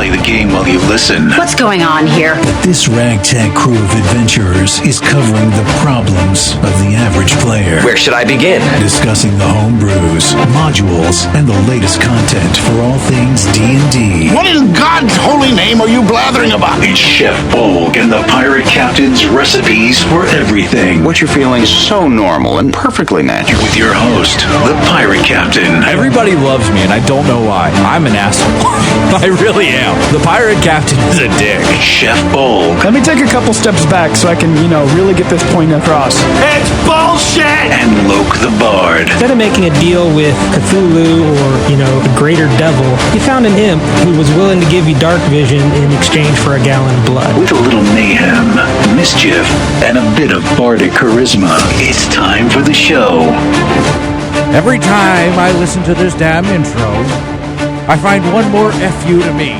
play the game while you listen. What's going on here? This ragtag crew of adventurers is covering the problems of the average player. Where should I begin? Discussing the homebrews, modules, and the latest content for all things D&D. What in God's holy name are you blathering about? It's Chef Bolgg and the Pirate Captain's recipes for everything. What you're feeling is so normal and perfectly natural. With your host, the Pirate Captain. Everybody loves me, and I don't know why. I'm an asshole. I really am. The Pirate Captain is a dick. Chef Bolgg. Let me take a couple steps back so I can, really get this point across. It's bullshit! And Loke the Bard. Instead of making a deal with Cthulhu or, the greater devil, you found an imp who was willing to give you dark vision in exchange for a gallon of blood. With a little mayhem, mischief, and a bit of bardic charisma, it's time for the show. Every time I listen to this damn intro, I find one more F you to me.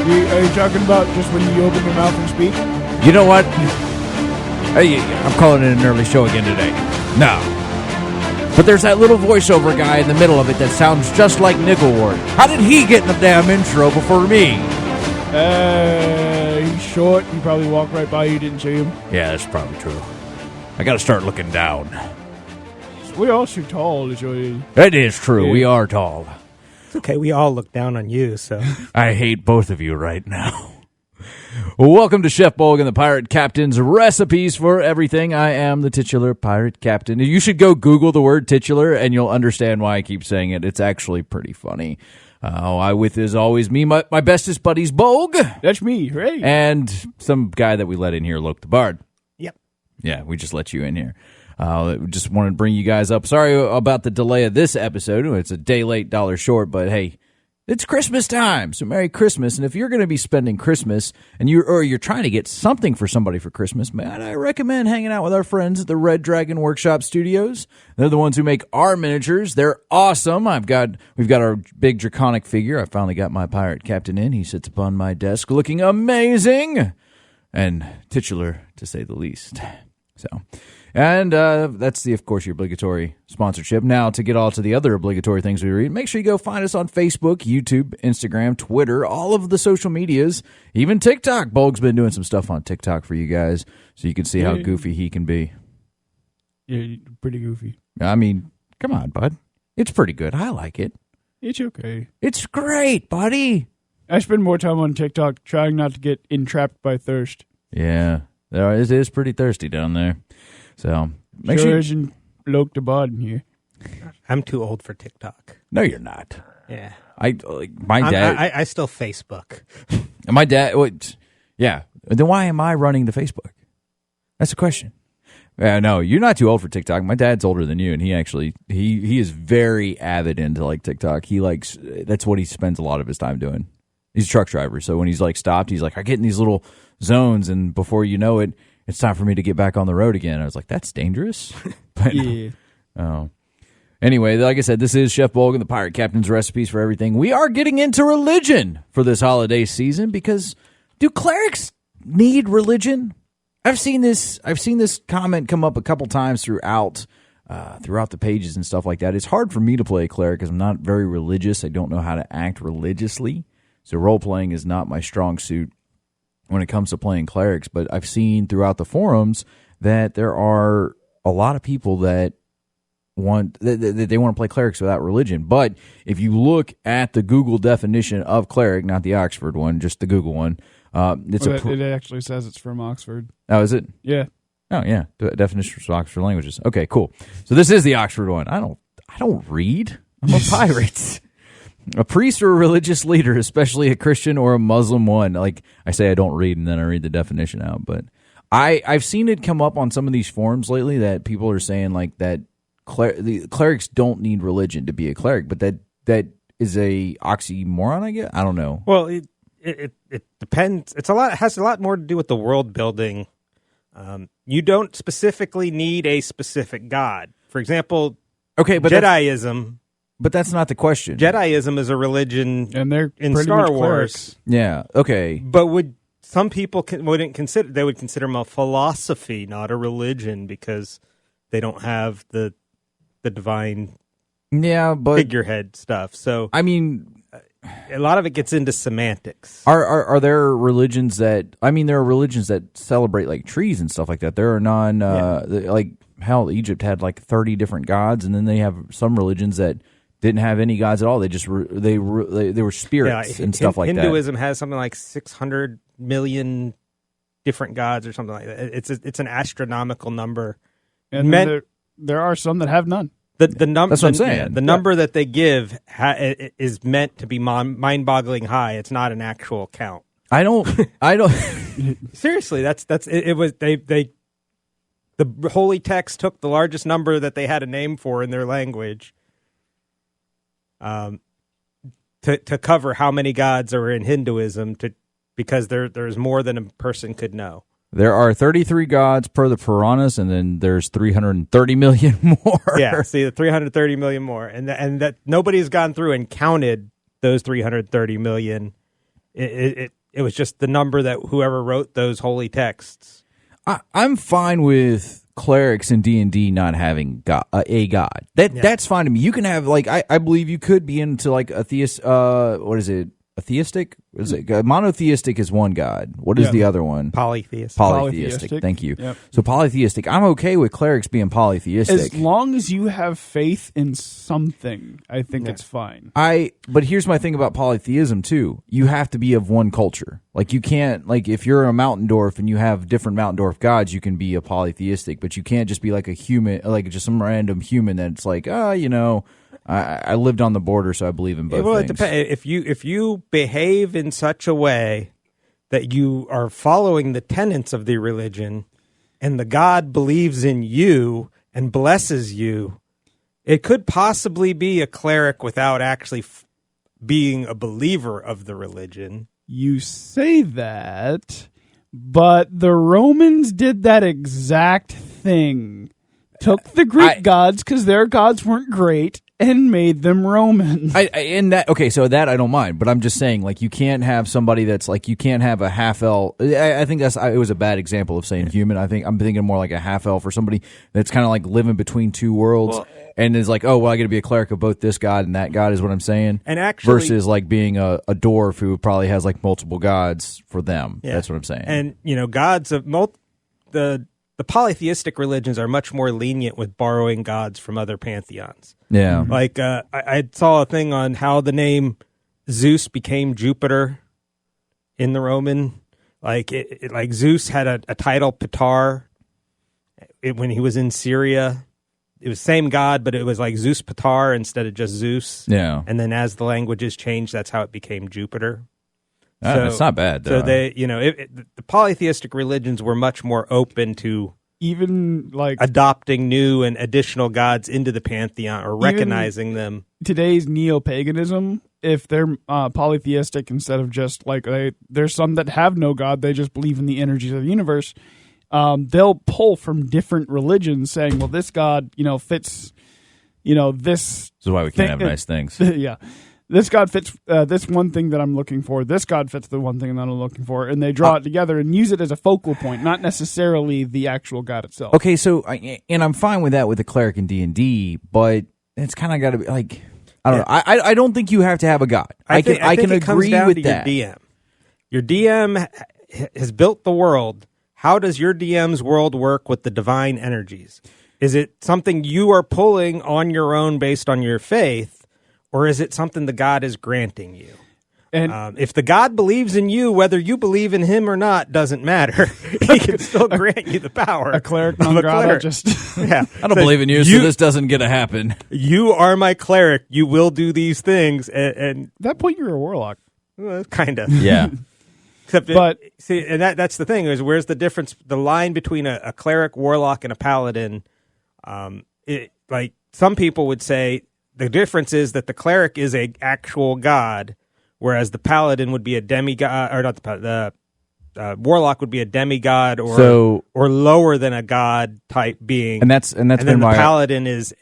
Are you talking about just when you open your mouth and speak? You know what? Hey, I'm calling it an early show again today. No. But there's that little voiceover guy in the middle of it that sounds just like Nickelward. How did he get in the damn intro before me? He's short. You probably walked right by you, didn't see him. Yeah, that's probably true. I gotta start looking down. We all too tall, is what it is. It is true. Yeah. We are tall. It's okay. We all look down on you, so. I hate both of you right now. Welcome to Chef Bolgg and the Pirate Captain's recipes for everything. I am the titular Pirate Captain. You should go Google the word titular, and you'll understand why I keep saying it. It's actually pretty funny. With is always me, my bestest buddies, Bolgg. That's me, right? And some guy that we let in here, Loke the Bard. Yep. Yeah, we just let you in here. Just wanted to bring you guys up. Sorry about the delay of this episode. It's a day late, dollar short, but hey, it's Christmas time, so Merry Christmas. And if you're going to be spending Christmas and you're trying to get something for somebody for Christmas, man, I recommend hanging out with our friends at the Red Dragon Workshop Studios. They're the ones who make our miniatures. They're awesome. We've got our big draconic figure. I finally got my Pirate Captain in. He sits upon my desk looking amazing and titular, to say the least. And that's, of course, your obligatory sponsorship. Now, to get all to the other obligatory things we read, make sure you go find us on Facebook, YouTube, Instagram, Twitter, all of the social medias, even TikTok. Bolgg's been doing some stuff on TikTok for you guys, so you can see how goofy he can be. Yeah, pretty goofy. I mean, come on, bud. It's pretty good. I like it. It's okay. It's great, buddy. I spend more time on TikTok trying not to get entrapped by thirst. Yeah, it is pretty thirsty down there. So make sure isn't Loke the Bard in here. I'm too old for TikTok. No, you're not. Yeah. My dad. I still Facebook. My dad. Yeah. Then why am I running the Facebook? That's the question. No, you're not too old for TikTok. My dad's older than you, and he actually he is very avid into TikTok. That's what he spends a lot of his time doing. He's a truck driver, so when he's stopped, he's I get in these little zones, and before you know it, it's time for me to get back on the road again. I was like, that's dangerous. But, yeah. Oh. Anyway, like I said, this is Chef Bolgg and the Pirate Captain's recipes for everything. We are getting into religion for this holiday season because do clerics need religion? I've seen this comment come up a couple times throughout the pages and stuff like that. It's hard for me to play a cleric because I'm not very religious. I don't know how to act religiously. So role-playing is not my strong suit when it comes to playing clerics, but I've seen throughout the forums that there are a lot of people that they want to play clerics without religion. But if you look at the Google definition of cleric, not the Oxford one, just the Google one, it actually says it's from Oxford. Oh, is it? Yeah. Oh, yeah. The definition for Oxford languages. Okay, cool. So this is the Oxford one. I don't read. I'm a pirate. A priest or a religious leader, especially a Christian or a Muslim one. Like I say, I don't read, and then I read the definition out. But I've seen it come up on some of these forums lately that people are saying that the clerics don't need religion to be a cleric, but that is a oxymoron, I guess. I don't know. Well, it depends. It has a lot more to do with the world building. You don't specifically need a specific god. For example, okay, but Jediism. But that's not the question. Jediism is a religion, and they're in Star Wars. Yeah. Okay. But some people wouldn't consider? They would consider them a philosophy, not a religion, because they don't have the divine figurehead stuff. So I mean, a lot of it gets into semantics. Are there religions that? I mean, there are religions that celebrate like trees and stuff like that. There are like hell, Egypt had like 30 different gods, and then they have some religions that didn't have any gods at all. They just they were spirits and stuff like that. Hinduism has something like 600 million different gods or something like that. It's an astronomical number. And there are some that have none. The number That's what I'm saying. The number that they give is meant to be mind-boggling high. It's not an actual count. I don't. Seriously, it was they. The holy text took the largest number that they had a name for in their language, to cover how many gods are in Hinduism, because there's more than a person could know. There are 33 gods per the Puranas, and then there's 330 million more. Yeah, see, the 330 million more, and that nobody's gone through and counted those 330 million. It was just the number that whoever wrote those holy texts. I'm fine with clerics in D&D not having a god. That's fine to me. You can have like I believe you could be into like a theist. What is it? A theistic? What is it? Monotheistic is one god. What is the other one? Polytheistic. Thank you. Yep. So polytheistic. I'm okay with clerics being polytheistic. As long as you have faith in something, I think it's fine. But here's my thing about polytheism too. You have to be of one culture. Like you can't, like if you're a Mountain Dwarf and you have different Mountain Dwarf gods, you can be a polytheistic, but you can't just be like a human, like just some random human that's like, I lived on the border, so I believe in both things. It depends. If you behave in such a way that you are following the tenets of the religion, and the God believes in you and blesses you, it could possibly be a cleric without actually being a believer of the religion. You say that, but the Romans did that exact thing. Took the Greek gods, because their gods weren't great, and made them Roman. So that I don't mind, but I'm just saying, like, you can't have somebody that's like, you can't have a half elf. I think it was a bad example of saying human. I'm thinking more like a half elf or somebody that's kind of like living between two worlds, and is like, oh, well, I got to be a cleric of both this god and that god is what I'm saying. And actually, versus like being a dwarf who probably has like multiple gods for them. Yeah. That's what I'm saying. And gods of the polytheistic religions are much more lenient with borrowing gods from other pantheons. Yeah. Like, I saw a thing on how the name Zeus became Jupiter in the Roman. Like, like Zeus had a title, Ptah, when he was in Syria. It was same god, but it was like Zeus Ptah instead of just Zeus. Yeah. And then as the languages changed, that's how it became Jupiter. It's not bad, though. So the polytheistic religions were much more open to even like adopting new and additional gods into the pantheon or recognizing them. Today's neo-paganism, if they're polytheistic instead of just like there's some that have no god, they just believe in the energies of the universe. They'll pull from different religions, saying, "Well, this god, fits, this." This is why we can't have nice things. Yeah. This god fits this one thing that I'm looking for. This god fits the one thing that I'm looking for. And they draw it together and use it as a focal point, not necessarily the actual god itself. Okay, so, and I'm fine with that with the cleric in D&D, but it's kind of got to be, like, I don't know. I don't think you have to have a god. I can agree with that. Your DM has built the world. How does your DM's world work with the divine energies? Is it something you are pulling on your own based on your faith? Or is it something the God is granting you? And if the God believes in you, whether you believe in him or not, doesn't matter. He can still grant you the power. A cleric non grata just... Yeah. I don't believe in you, so this doesn't get to happen. You are my cleric. You will do these things. And at that point, you're a warlock. Kind of. Yeah. Except, that's the thing, is where's the difference, the line between a cleric, warlock, and a paladin? Like, some people would say, the difference is that the cleric is a actual god, whereas the paladin would be a demigod, or not the warlock would be a demigod or So- or lower than a god type being, And that's and been then the my paladin it's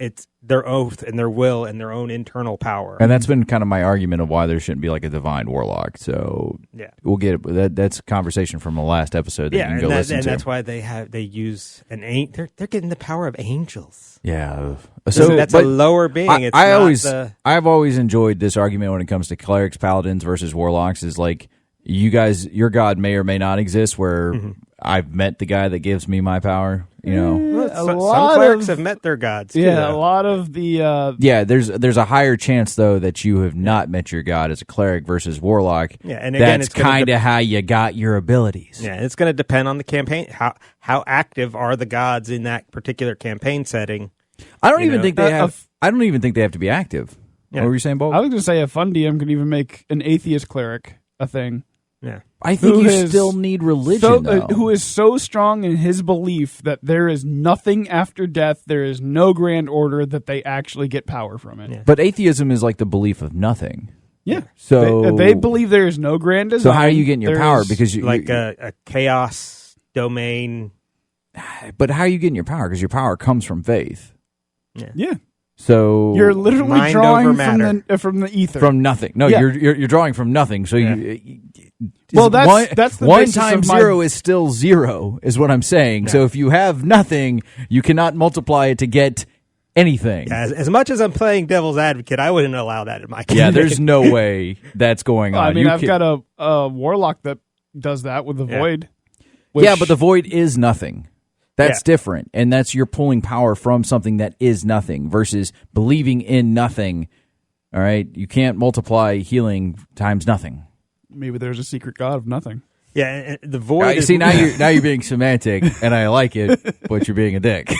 their oath and their will and their own internal power. and that's been kind of my argument of why there shouldn't be like a divine warlock. So Yeah. we'll get it. That's a conversation from the last episode that you can go listen to. that's why they use they're getting the power of angels. Yeah. So that's a but lower being. I've always enjoyed this argument when it comes to clerics, paladins versus warlocks. Is like you guys, your god may or may not exist. Where I've met the guy that gives me my power. You know, Some lot clerics of- have met their gods. Too, Yeah, though. a lot of the yeah. There's a higher chance though that you have not met your god as a cleric versus warlock. Yeah, and again, that's it's gonna kind of how you got your abilities. Yeah, it's going to depend on the campaign. How active are the gods in that particular campaign setting? I don't You even know, think they have. I don't even think they have to be active. Yeah. What were you saying, Bolgg? I was going to say a fun DM could even make an atheist cleric a thing. Yeah, I think Who you is still need religion, So, though. who is so strong in his belief that there is nothing after death, there is no grand order, that they actually get power from it. Yeah. But atheism is like the belief of nothing. Yeah. So they believe there is no grand design. So how are you getting your There power? is- Because you like a chaos domain. but how are you getting your power? Because your power comes from faith. yeah, So you're literally Mind drawing over from matter. from the ether. from nothing. No, Yeah. you're drawing from nothing. So Yeah. Well, that's the one basis times of my- 0 is still 0, is what I'm saying. So if you have nothing, you cannot multiply it to get anything. As much as I'm playing devil's advocate, I wouldn't allow that in my campaign. Yeah, there's no way that's going on. I mean, You I've can- got a warlock that does that with the Yeah. void. yeah, which- but the void is nothing. That's Yeah. different, and that's you're pulling power from something that is nothing versus believing in nothing. All right, you can't multiply healing times nothing. maybe there's a secret god of nothing. Yeah, and the void. is, See, now you're being semantic, and I like it, but you're being a dick.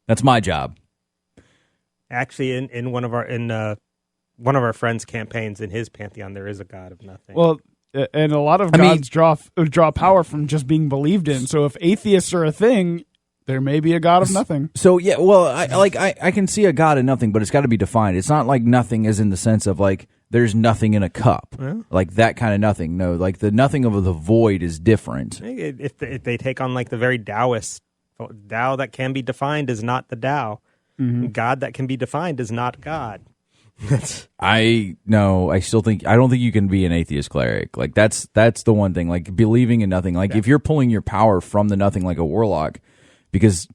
That's my job. actually in one of our friends' campaigns in his pantheon, there is a god of nothing. Well, and a lot of I mean- gods draw power from just being believed in. So if atheists are a thing, there may be a god of nothing. So yeah, well, I can see a god of nothing, but it's got to be defined. It's not like nothing is in the sense of like there's nothing in a cup, like that kind of nothing. No, like the nothing of the void is different. if they take on like the very Taoist, Tao that can be defined is not the Tao. God that can be defined is not God. I still think I don't think you can be an atheist cleric. Like that's the one thing. Like believing in nothing. Like if you're pulling your power from the nothing, like a warlock, because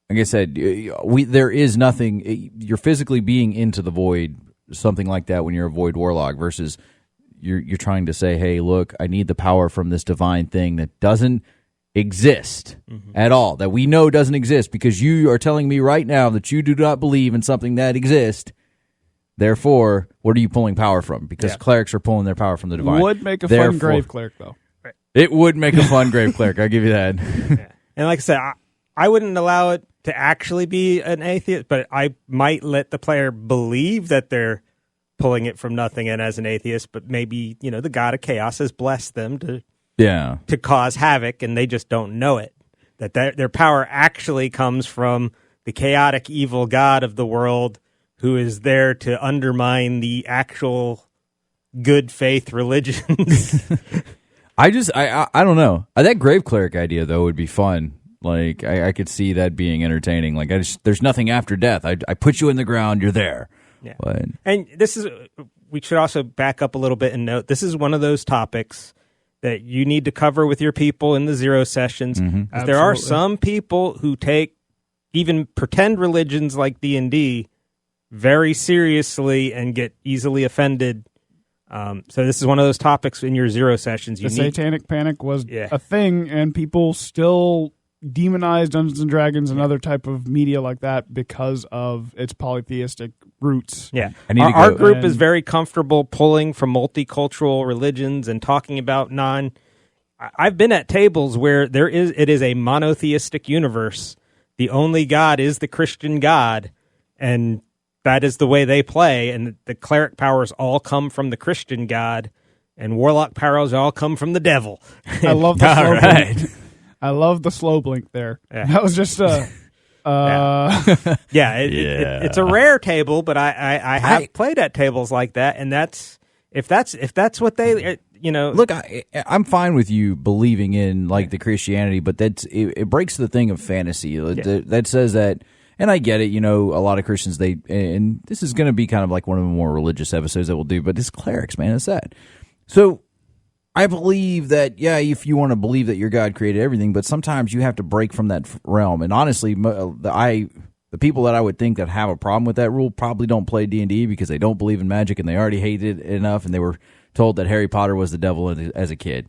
like I said, there is nothing. You're physically being into the void, something like that. When you're a void warlock, versus you're trying to say, hey, look, I need the power from this divine thing that doesn't exist at all, that we know doesn't exist, because you are telling me right now that you do not believe in something that exists. Therefore, what are you pulling power from? Because clerics are pulling their power from the divine. Would make a fun grave cleric, though. It would make a fun grave cleric. I'll give you that. And like I said, I wouldn't allow it to actually be an atheist, but I might let the player believe that they're pulling it from nothing and as an atheist, but maybe, the god of chaos has blessed them to cause havoc, and they just don't know it. That their power actually comes from the chaotic evil god of the world, who is there to undermine the actual good faith religions. I don't know. That grave cleric idea though would be fun. Like I could see that being entertaining. Like there's nothing after death. I put you in the ground. You're there. Yeah. But And we should also back up a little bit and note, this is one of those topics that you need to cover with your people in the zero sessions. There are Absolutely. some people who take even pretend religions like D&D very seriously and get easily offended. So this is one of those topics in your zero sessions. The Satanic Panic was a thing, and people still demonize Dungeons and Dragons and other type of media like that because of its polytheistic roots. Yeah, I need to our go- group and- is very comfortable pulling from multicultural religions and talking about I've been at tables where it is a monotheistic universe. The only God is the Christian God, and that is the way they play. And the cleric powers all come from the Christian God, and warlock powers all come from the devil. I love the slow right. blink. I love the slow blink there. Yeah. That was just It's a rare table, but I have played at tables like that, and if that's what they Look, I'm fine with you believing in like the Christianity, but it breaks the thing of fantasy that says that. And I get it, a lot of Christians, and this is going to be kind of like one of the more religious episodes that we'll do, but it's clerics, man, it's that. So I believe that, if you want to believe that your God created everything, but sometimes you have to break from that realm. And honestly, the people that I would think that have a problem with that rule probably don't play D&D because they don't believe in magic and they already hate it enough, and they were told that Harry Potter was the devil as a kid.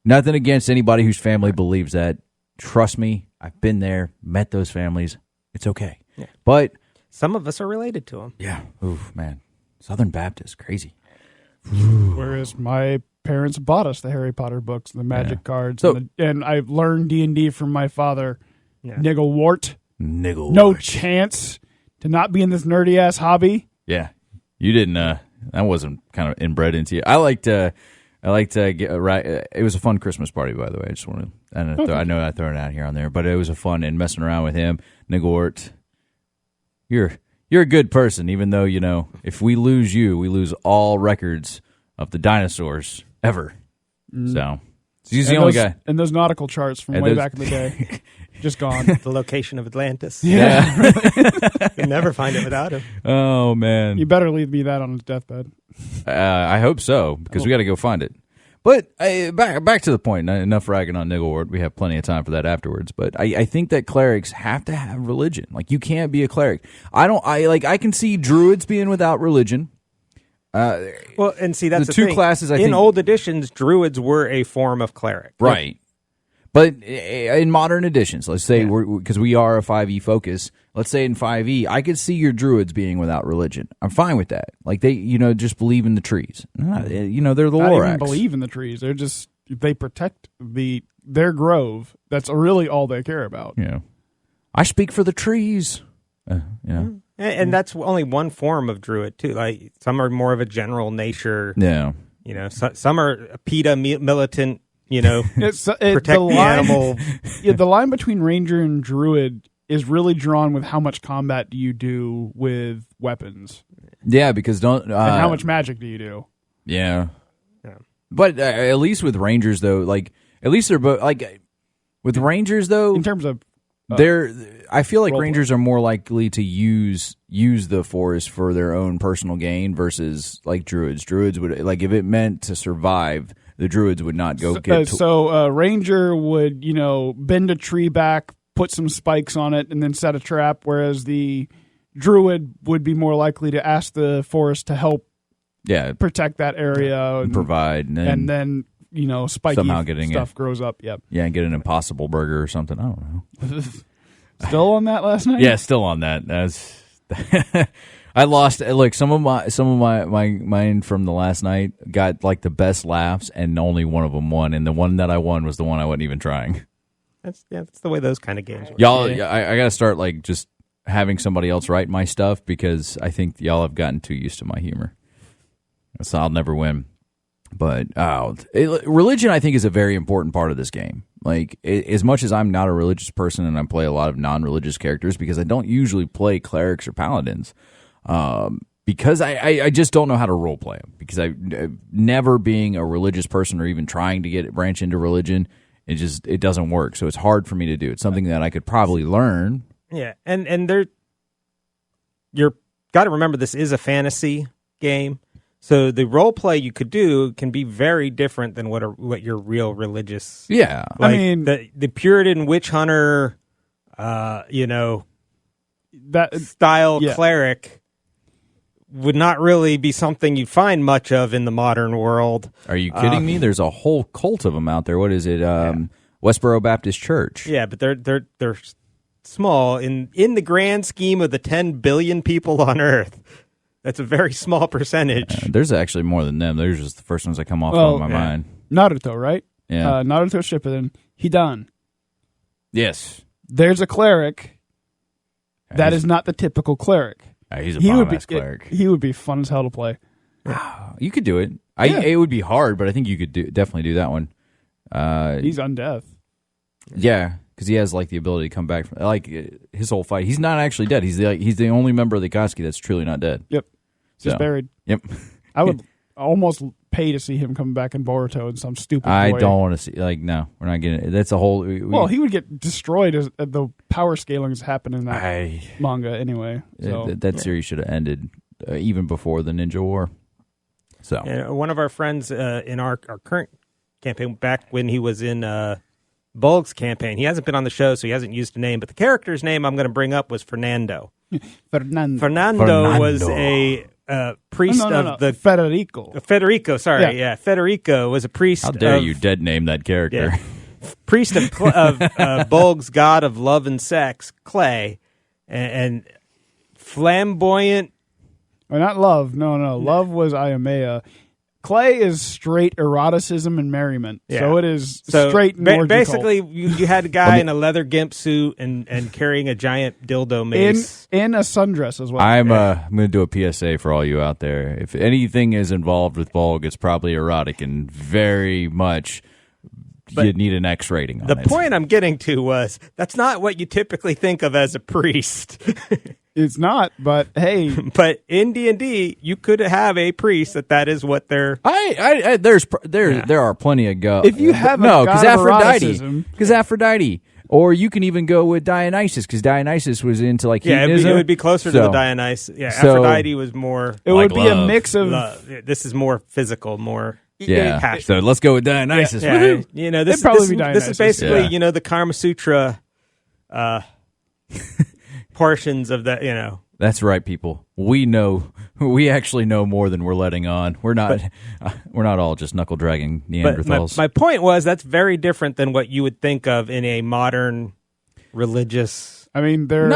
Nothing against anybody whose family believes that. Trust me, I've been there, met those families. It's okay. Yeah. But some of us are related to them. Yeah. Oof, man. Southern Baptist, crazy. Whereas my parents bought us the Harry Potter books, the magic cards, and I've learned D&D from my father. Yeah. Nigglewart. No chance to not be in this nerdy ass hobby. Yeah. You didn't that wasn't kind of inbred into you. I like to get right. It was a fun Christmas party, by the way. I just want to. I know I throw it out here on there, but it was a fun and messing around with him. Nigglewart, you're a good person, even though if we lose you, we lose all records of the dinosaurs ever. So he's the only guy. And those nautical charts from way back in the day, just gone. The location of Atlantis. Yeah, you'll never find it without him. Oh man, you better leave me that on his deathbed. I hope so, because we got to go find it. But back to the point. Enough ragging on Nigglewart. We have plenty of time for that afterwards. But I think that clerics have to have religion. Like, you can't be a cleric. I can see druids being without religion. Well, and see, that's the two thing. classes. In old editions, druids were a form of cleric, right? But in modern editions, let's say, because we are a 5e focus, let's say in 5e, I could see your druids being without religion. I'm fine with that. Like, they, just believe in the trees. They're the Not Lorax. even believe in the trees. They protect their grove. That's really all they care about. Yeah. I speak for the trees. And that's only one form of druid too. Like, some are more of a general nature. Yeah. Some are PETA militant. Protect the the animal. Yeah, the line between ranger and druid is really drawn with how much combat do you do with weapons. Yeah, because and how much magic do you do? Yeah. But at least with rangers, though, at least they're both with rangers, though, in terms of I feel like rangers are more likely to use the forest for their own personal gain versus druids. Druids would if it meant to survive. The druids would not go So ranger would, bend a tree back, put some spikes on it, and then set a trap, whereas the druid would be more likely to ask the forest to help protect that area. And provide. And then spiky somehow getting stuff grows up. Yep. Yeah, and get an impossible burger or something. I don't know. Still on that last night? Yeah, still on that. That's I lost. Look, some of mine from the last night got the best laughs, and only one of them won. And the one that I won was the one I wasn't even trying. That's the way those kind of games work. Y'all, I got to start just having somebody else write my stuff, because I think y'all have gotten too used to my humor. So I'll never win. But religion, I think, is a very important part of this game. As much as I'm not a religious person and I play a lot of non-religious characters, because I don't usually play clerics or paladins. Because I just don't know how to role play them. Because I never being a religious person or even trying to branch into religion, it doesn't work. So it's hard for me to do. It's something that I could probably learn. Yeah, and you're got to remember, this is a fantasy game, so the role play you could do can be very different than what your real religious. Yeah, I mean the Puritan witch hunter, that style cleric would not really be something you'd find much of in the modern world. Are you kidding me? There's a whole cult of them out there. What is it? Westboro Baptist Church. Yeah, but they're small in the grand scheme of the 10 billion people on Earth. That's a very small percentage. There's actually more than them. They're just the first ones that come off of my mind. Naruto, right? Yeah. Naruto Shippuden. Hidan. Yes. There's a cleric that is not the typical cleric. He's a bomb-ass cleric. He would be fun as hell to play. You could do it. It would be hard, but I think you could definitely do that one. He's undeath. Yeah, because he has the ability to come back from his whole fight. He's not actually dead. He's the only member of the Koski that's truly not dead. Yep. Just buried. Yep. I would almost pay to see him coming back in Boruto in some stupid I way. don't want to see. Like, no, we're not getting it. That's a whole. Well, he would get destroyed as the power scalings happen in that manga anyway. So. That series should have ended even before the Ninja War. So one of our friends in our current campaign, back when he was in Bolgg's campaign, he hasn't been on the show, so he hasn't used a name, but the character's name I'm going to bring up was Fernando. Fernando was a priest of the Federico. Sorry, yeah. Federico was a priest. How dare you dead name that character? Yeah. Priest of Bolgg's god of love and sex, Clay, and flamboyant. Well, not love. No. Love was Iamea. Clay is straight eroticism and merriment. Yeah. So it is straight basically, you had a guy in a leather gimp suit and carrying a giant dildo mace. In a sundress as well. I'm going to do a PSA for all you out there. If anything is involved with Bolgg, it's probably erotic and very much... you need an X rating on it. The point I'm getting to was that's not what you typically think of as a priest. It's not, but hey. But in D&D, you could have a priest that is what they're... There are plenty of go. If you have because Aphrodite. Or you can even go with Dionysus, because Dionysus was into like hedonism. It would be closer to the Dionysus. Yeah, Aphrodite was more... It would be a mix of... This is more physical, more... Yeah, so let's go with Dionysus. Yeah. You know, this is basically, the Kama Sutra portions of that, That's right, people. We actually know more than we're letting on. We're not all just knuckle dragging Neanderthals. But my point was that's very different than what you would think of in a modern religious... I mean, their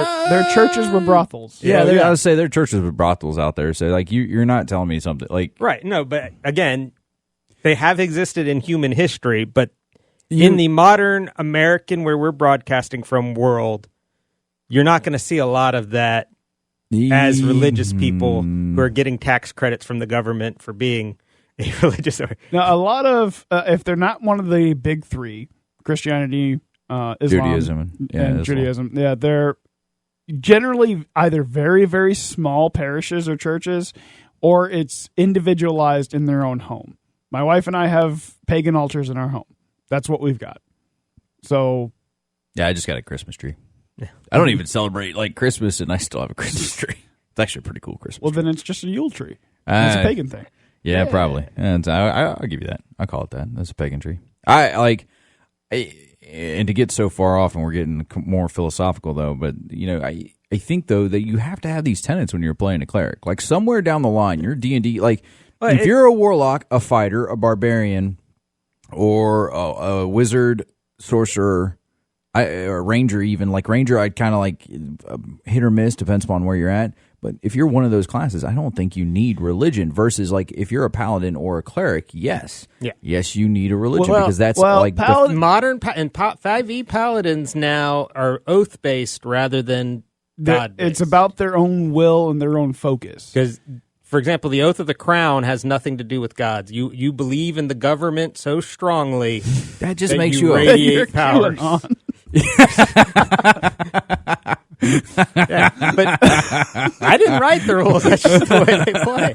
churches were brothels. Yeah, I would say their churches were brothels out there. So, like, you're not telling me something like... Right, no, but again... They have existed in human history, but in the modern American, where we're broadcasting from world, you're not going to see a lot of that as religious people who are getting tax credits from the government for being a religious. Now, a lot of, if they're not one of the big three, Christianity, Islam, Judaism, and Judaism, they're generally either very, very small parishes or churches, or it's individualized in their own home. My wife and I have pagan altars in our home. That's what we've got. So, yeah, I just got a Christmas tree. I don't even celebrate like Christmas, and I still have a Christmas tree. It's actually a pretty cool Christmas. Well, tree. Then it's just a Yule tree. It's a pagan thing. Yeah, probably. And I'll give you that. I'll call it that. That's a pagan tree. And to get so far off, and we're getting more philosophical though. But I think though that you have to have these tenets when you're playing a cleric. Like somewhere down the line, you're D&D like. If you're a warlock, a fighter, a barbarian, or a wizard, sorcerer, or ranger even, like ranger, I'd kind of like hit or miss, depends upon where you're at. But if you're one of those classes, I don't think you need religion versus like if you're a paladin or a cleric, yes, you need a religion because that's like modern and 5e paladins now are oath-based rather than God-based. It's about their own will and their own focus. Because... For example, the Oath of the Crown has nothing to do with gods. You believe in the government so strongly that just makes you radiate powers. But I didn't write the rules. That's just the way they play.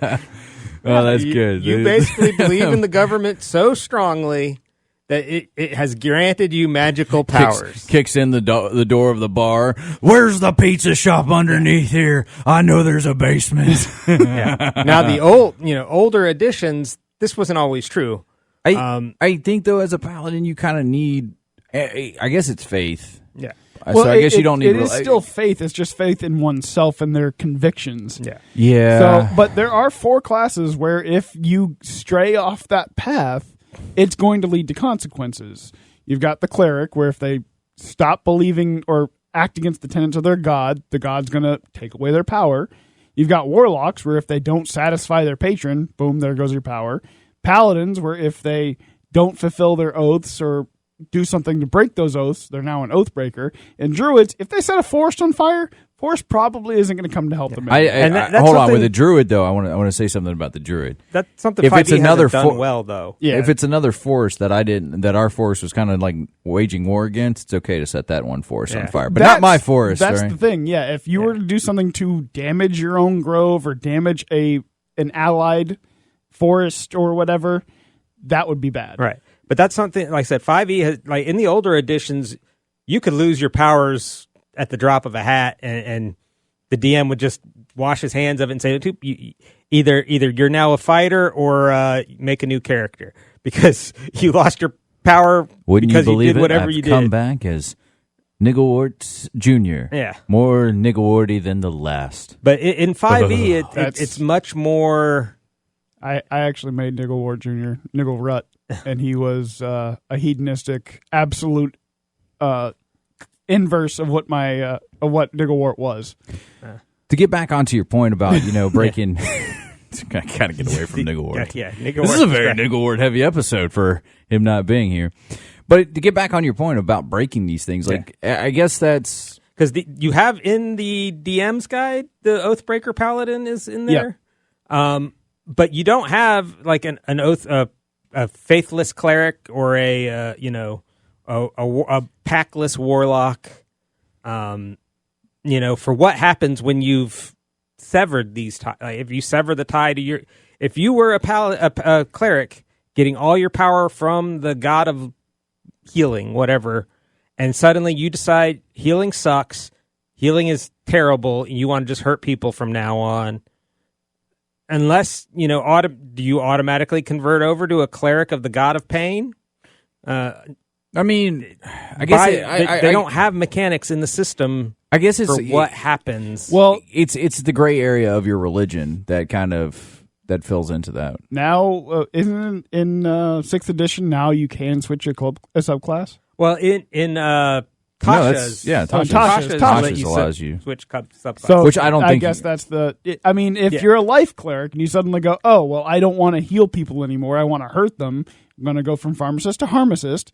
Oh, that's good. You basically believe in the government so strongly that it has granted you magical powers. Kicks in the door of the bar. Where's the pizza shop underneath here? I know there's a basement. Now the older editions, this wasn't always true. I think though, as a paladin, you kind of need. I guess it's faith. Yeah. So I guess you don't need. It is still faith. It's just faith in oneself and their convictions. Yeah. Yeah. So, but there are 4 classes where if you stray off that path, it's going to lead to consequences. You've got the cleric, where if they stop believing or act against the tenets of their god, the god's going to take away their power. You've got warlocks, where if they don't satisfy their patron, boom, there goes your power. Paladins, where if they don't fulfill their oaths or do something to break those oaths, they're now an oath breaker. And druids, if they set a forest on fire, forest probably isn't going to come to help them. Hold on, with the druid though, I want to say something about the druid. That's something. If it's another done well though, if it's another forest that our forest was kind of like waging war against, it's okay to set that one forest on fire, but not my forest. That's the thing. Yeah, if you were to do something to damage your own grove or damage an allied forest or whatever, that would be bad. Right. But that's something, like I said, 5e has, like in the older editions, you could lose your powers at the drop of a hat, and the DM would just wash his hands of it and say, either you're now a fighter or make a new character because you lost your power Wouldn't because you believe did whatever I've you come did. back as Nigglewart Jr. Yeah. More Nigglewarty than the last. But in 5e, it's much more... I actually made Nigglewart Jr. Niggle Rut, and he was a hedonistic, absolute inverse of what my what Nigglewart was. To get back onto your point about breaking, I kind of get away from Nigglewart. Yeah, This is a very Nigglewart heavy episode for him not being here. But to get back on your point about breaking these things, like I guess that's because you have in the DM's guide the Oathbreaker Paladin is in there. But you don't have like an oath, a faithless cleric or a packless warlock. For what happens when you've severed these ties. If you sever the tie to if you were a cleric getting all your power from the god of healing, whatever, and suddenly you decide healing sucks, healing is terrible, and you want to just hurt people from now on. Unless, do you automatically convert over to a cleric of the god of pain? I guess they don't have mechanics in the system. I guess it's for what happens. Well, it's the gray area of your religion that kind of that fills into that. Now, isn't in 6th edition now you can switch your subclass? Well, in Tasha's, Tasha's allows you switch subclass. So which I don't think. I guess that's the. If you're a life cleric and you suddenly go, oh well, I don't want to heal people anymore. I want to hurt them. I'm going to go from pharmacist to harmacist.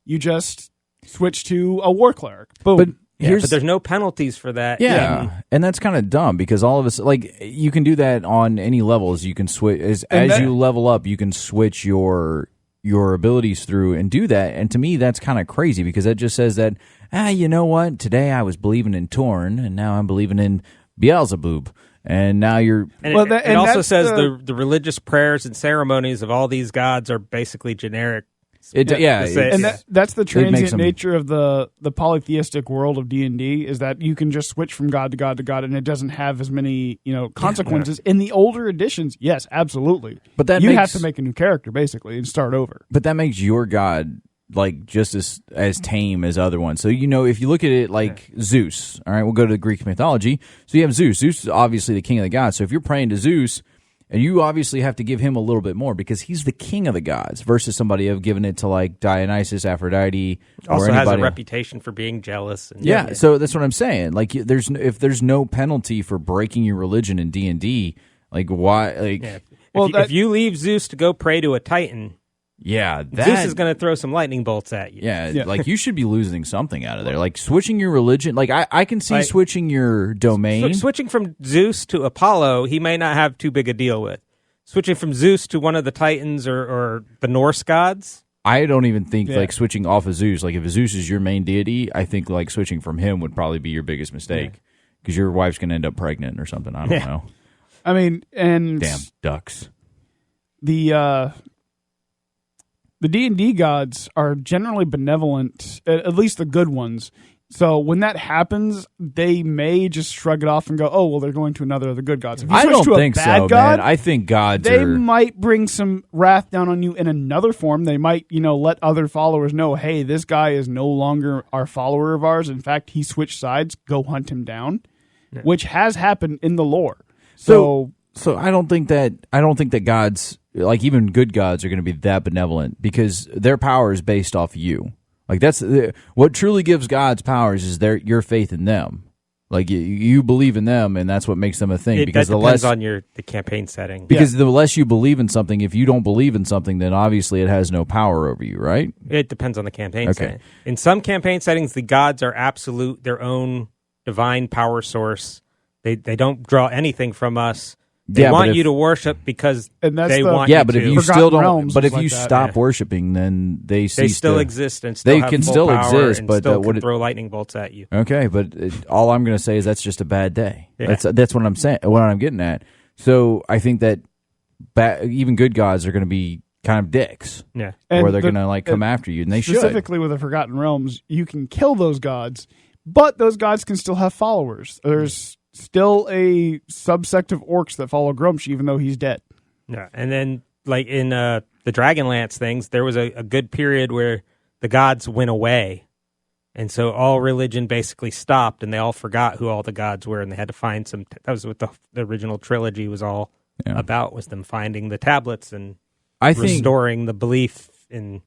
You just switch to a war cleric. Boom. But but there's no penalties for that. Yeah, and that's kind of dumb because all of us you can do that on any levels. You can switch as you level up. You can switch your abilities through and do that. And to me, that's kind of crazy because that just says that you know what? Today I was believing in Torn, and now I'm believing in Beelzebub. And now you're. And it also says the religious prayers and ceremonies of all these gods are basically generic. That's the transient nature of the polytheistic world of D&D is that you can just switch from god to god to god, and it doesn't have as many consequences. In the older editions, yes, absolutely. But you have to make a new character basically and start over. But that makes your god just as tame as other ones. So if you look at it like Zeus, all right, we'll go to the Greek mythology. So you have Zeus. Zeus is obviously the king of the gods. So if you're praying to Zeus. And you obviously have to give him a little bit more because he's the king of the gods versus somebody of giving it to like Dionysus, Aphrodite, or also anybody. has a reputation for being jealous. And so that's what I'm saying. Like, if there's no penalty for breaking your religion in D&D, like why? Like, if you leave Zeus to go pray to a Titan, Zeus is going to throw some lightning bolts at you. Yeah, like you should be losing something out of there. Like switching your religion. Like I can see switching your domain. Switching from Zeus to Apollo, he may not have too big a deal with. Switching from Zeus to one of the Titans or the Norse gods. I don't even think like switching off of Zeus. Like if Zeus is your main deity, I think like switching from him would probably be your biggest mistake because your wife's going to end up pregnant or something. I don't know. I mean, and damn ducks. The D&D gods are generally benevolent, at least the good ones. So when that happens, they may just shrug it off and go, "Oh, well, they're going to another of the good gods." If you I switch don't to a think bad so, god, man. I think gods they might bring some wrath down on you in another form. They might, let other followers know, "Hey, this guy is no longer our follower of ours. In fact, he switched sides. Go hunt him down," which has happened in the lore. So I don't think that gods, like even good gods, are going to be that benevolent because their power is based off you. Like that's what truly gives gods powers is your faith in them. Like you believe in them, and that's what makes them a thing. Because that depends on the campaign setting. Because the less you believe in something, if you don't believe in something, then obviously it has no power over you, right? It depends on the campaign setting. In some campaign settings, the gods are absolute, their own divine power source. They don't draw anything from us. They want you to worship because they want you to. Yeah, but if you still don't, but if you like stop worshiping, then they still exist and still have can full still power exist, and but still can throw lightning bolts at you. Okay, but all I'm going to say is that's just a bad day. Yeah. That's what I'm saying. What I'm getting at. So I think that even good gods are going to be kind of dicks. Yeah. Or they're going to like come after you, and they should. Specifically with the Forgotten Realms, you can kill those gods, but those gods can still have followers. There's still a subsect of orcs that follow Grumsh, even though he's dead. Yeah, and then like in the Dragonlance things, there was a good period where the gods went away, and so all religion basically stopped, and they all forgot who all the gods were, and they had to find some. That was what the original trilogy was all about, was them finding the tablets and restoring the belief in.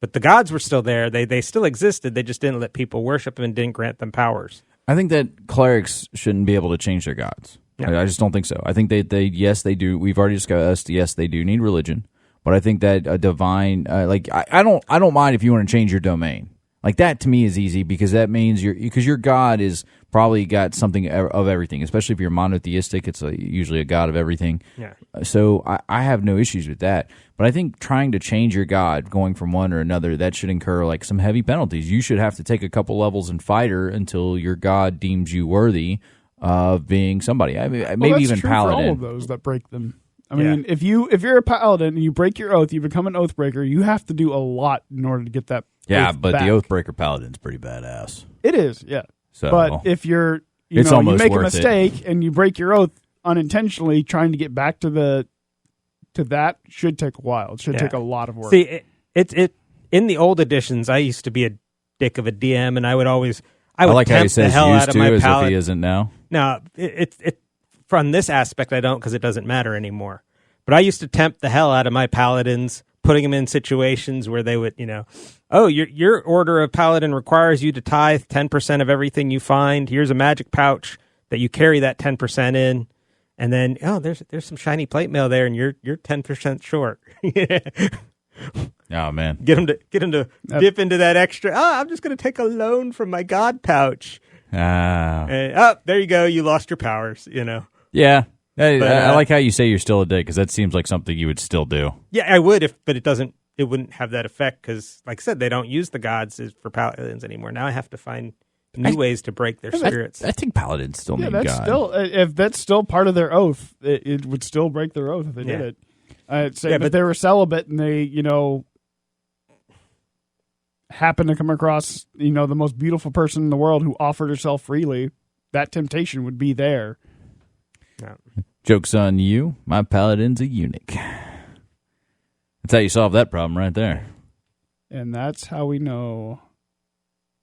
But the gods were still there; they still existed. They just didn't let people worship them and didn't grant them powers. I think that clerics shouldn't be able to change their gods. I just don't think so. I think they yes, they do. We've already discussed, yes, they do need religion. But I think that a divine, I don't mind if you want to change your domain. Like that to me is easy, because that means your God is probably got something of everything. Especially if you're monotheistic, it's usually a God of everything. Yeah. So I have no issues with that. But I think trying to change your God, going from one or another, that should incur like some heavy penalties. You should have to take a couple levels in fighter until your God deems you worthy of being somebody. I mean, maybe even true paladin. For all of those that break them. I mean, if you're a paladin and you break your oath, you become an oathbreaker. You have to do a lot in order to get that. Yeah, oath but back. the oathbreaker paladin's pretty badass. It is, yeah. So, but if you make a mistake and you break your oath unintentionally, trying to get back to that should take a while. It should take a lot of work. See, it in the old editions, I used to be a dick of a DM, and I would like how he tempt the says hell used out of to my as paladin. if he isn't now. No, it from this aspect I don't, because it doesn't matter anymore. But I used to tempt the hell out of my paladins, putting them in situations where they would, your order of paladin requires you to tithe 10% of everything you find. Here's a magic pouch that you carry that 10% in, and then there's some shiny plate mail there, and you're 10% short. Oh man, get them to dip into that extra. I'm just going to take a loan from my god pouch. There you go. You lost your powers. Yeah. I like how you say you're still a dick, because that seems like something you would still do. Yeah, I would, but it doesn't. It wouldn't have that effect, because, like I said, they don't use the gods for paladins anymore. Now I have to find new ways to break their spirits. I think paladins still need that's God. still, if that's still part of their oath, it would still break their oath if they did it. I'd say if they were celibate and they, happen to come across, the most beautiful person in the world who offered herself freely, that temptation would be there. Yeah. Joke's on you. My paladin's a eunuch. That's how you solve that problem right there. And that's how we know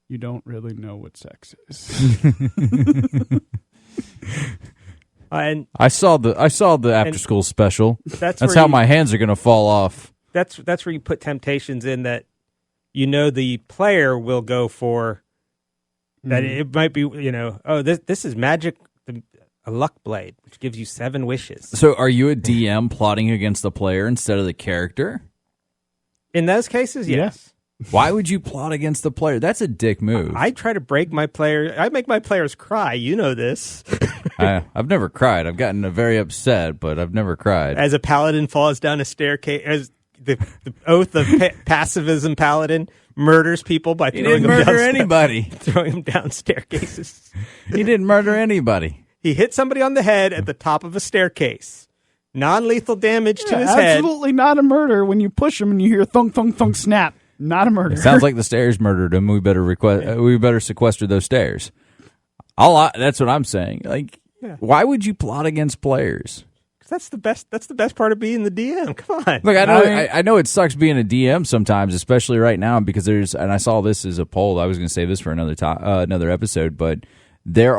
you don't really know what sex is. And I saw the after school special. That's how my hands are going to fall off. That's where you put temptations in that the player will go for. That it might be this is magic, a luck blade, which gives you 7 wishes. So are you a DM plotting against the player instead of the character? In those cases, yes. Why would you plot against the player? That's a dick move. I try to break my player. I make my players cry. You know this. I've never cried. I've gotten very upset, but I've never cried. As a paladin falls down a staircase, as the oath of pacifism paladin murders people by throwing them down anybody. Throwing them down staircases. He didn't murder anybody. He hit somebody on the head at the top of a staircase. Non-lethal damage to his head. Absolutely not a murder. When you push him and you hear thunk, thunk, thunk, snap. Not a murder. It sounds like the stairs murdered him. We better sequester those stairs. That's what I'm saying. Why would you plot against players? That's the best part of being the DM. Come on. Look, I know it sucks being a DM sometimes, especially right now, because and I saw this as a poll. I was going to save this for another episode, but they're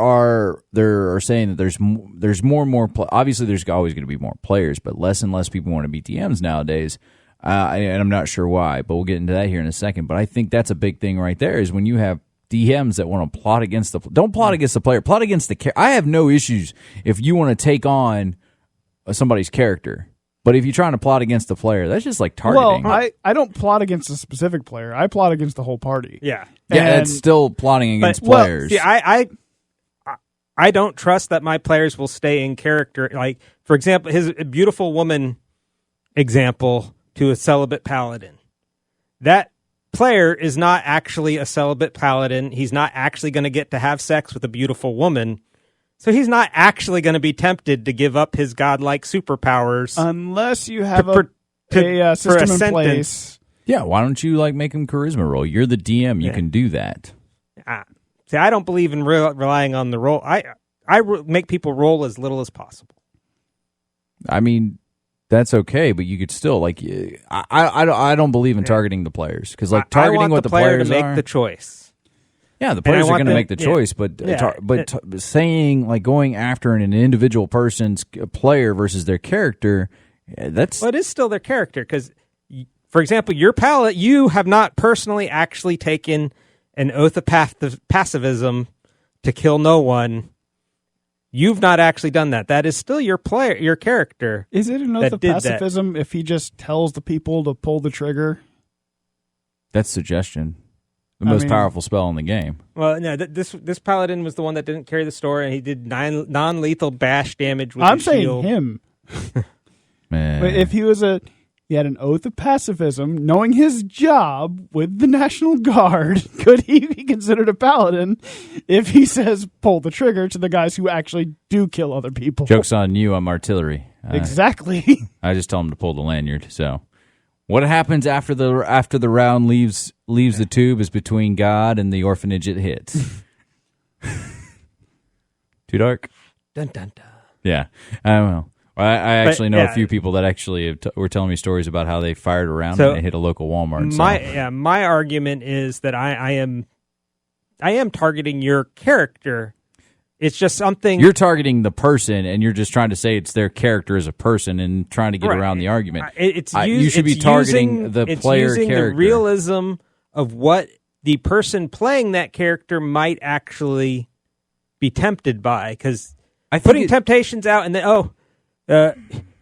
saying that there's more and more. Obviously, there's always going to be more players, but less and less people want to be DMs nowadays. And I'm not sure why, but we'll get into that here in a second. But I think that's a big thing right there, is when you have DMs that want to plot against don't plot against the player, plot against the character. I have no issues if you want to take on somebody's character, but if you're trying to plot against the player, that's just like targeting. Well, I don't plot against a specific player. I plot against the whole party. Yeah, that's still plotting against players. See, I don't trust that my players will stay in character. Like, for example, his beautiful woman example to a celibate paladin. That player is not actually a celibate paladin. He's not actually going to get to have sex with a beautiful woman. So he's not actually going to be tempted to give up his godlike superpowers unless you have for a system in sentence. place. Yeah, why don't you make him charisma roll? You're the DM. You can do that. See, I don't believe in relying on the roll. I make people roll as little as possible. I mean, that's okay, but you could still I don't believe in targeting the players because targeting I want what the player to make are, the choice. Yeah, the players are going to make the yeah. choice, but saying going after an individual person's player versus their character, that's Well, it is still their character because, for example, your you have not personally actually taken an oath of pacifism to kill no one. You've not actually done that. That is still your character. Is it an oath of pacifism if he just tells the people to pull the trigger? That's suggestion. The most powerful spell in the game. Well, no, this paladin was the one that didn't carry the sword, and he did non-lethal bash damage with I'm his saying shield. him. Man. But if he had an oath of pacifism, knowing his job with the National Guard, could he be considered a paladin if he says pull the trigger to the guys who actually do kill other people? Joke's on you, I'm artillery. Exactly. I just tell him to pull the lanyard. So what happens after the round leaves the tube is between God and the orphanage it hits. Too dark? Dun, dun, dun. Yeah. I don't know. I actually know a few people that actually were telling me stories about how they fired around and they hit a local Walmart. My argument is that I am targeting your character. It's just something you're targeting the person, and you're just trying to say it's their character as a person and trying to get around the argument. You should be targeting the player character. The realism of what the person playing that character might actually be tempted by, because putting temptations out and then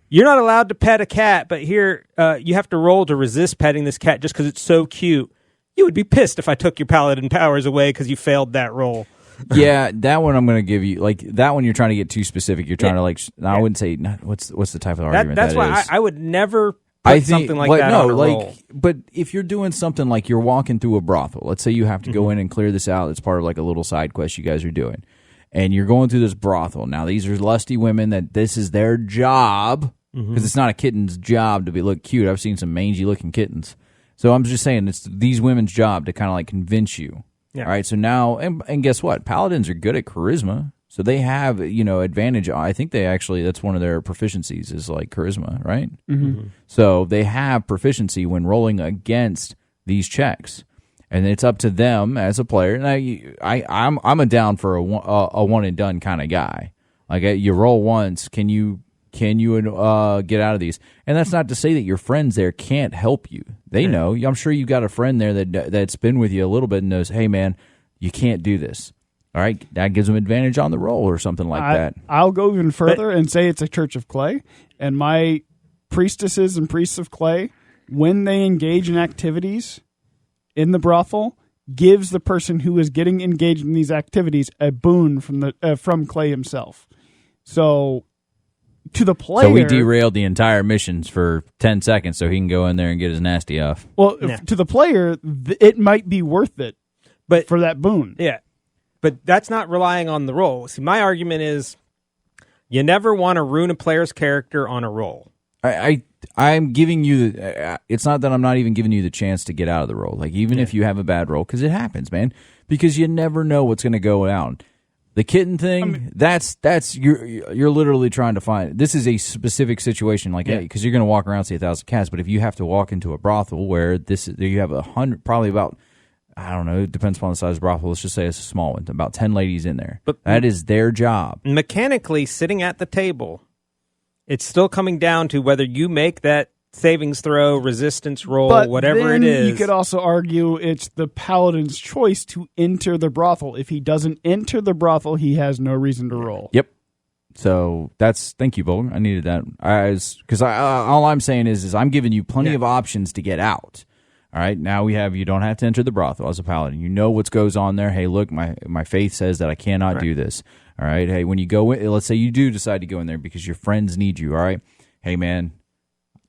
you're not allowed to pet a cat, but here you have to roll to resist petting this cat just because it's so cute. You would be pissed if I took your paladin powers away because you failed that roll. Yeah, that one I'm going to give you. That one you're trying to get too specific. You're trying to I wouldn't say what's the type of argument that's why is. I would never put something like that on a roll. But if you're doing something like you're walking through a brothel, let's say you have to go in and clear this out. It's part of a little side quest you guys are doing. And you're going through this brothel. Now, these are lusty women that this is their job, because it's not a kitten's job to look cute. I've seen some mangy-looking kittens. So I'm just saying it's these women's job to kind of convince you. Yeah. All right, so now, and guess what? Paladins are good at charisma. So they have, advantage. I think that's one of their proficiencies is charisma, right? Mm-hmm. So they have proficiency when rolling against these checks. And it's up to them as a player. Now, I'm a down for a one and done kind of guy. You roll once, can you get out of these? And that's not to say that your friends there can't help you. They know. I'm sure you got a friend there that's been with you a little bit and knows, hey man, you can't do this. All right, that gives them advantage on the roll or something like that. I'll go even further and say it's a church of clay, and my priestesses and priests of clay, when they engage in activities in the brothel, gives the person who is getting engaged in these activities a boon from Clay himself. So, to the player... So we derailed the entire missions for 10 seconds so he can go in there and get his nasty off. Well, to the player, it might be worth it for that boon. Yeah, but that's not relying on the roll. See, my argument is you never want to ruin a player's character on a roll. I'm giving you it's not that I'm not even giving you the chance to get out of the roll. Even if you have a bad roll, because it happens, man. Because you never know what's going to go down. The kitten thing, that's you're literally trying to find. This is a specific situation, because you're going to walk around and see 1,000 cats. But if you have to walk into a brothel where you have 100, probably about, I don't know, it depends upon the size of the brothel. Let's just say it's a small one, about 10 ladies in there. But that is their job. Mechanically, sitting at the table, it's still coming down to whether you make that savings throw, resistance roll, whatever it is. You could also argue it's the paladin's choice to enter the brothel. If he doesn't enter the brothel, he has no reason to roll. Yep. So thank you, Bolgg. I needed that. Because all I'm saying is I'm giving you plenty of options to get out. All right. Now you don't have to enter the brothel as a paladin. You know what goes on there. Hey, look, my faith says that I cannot do this. All right. Hey, when you go in, let's say you do decide to go in there because your friends need you. All right. Hey, man,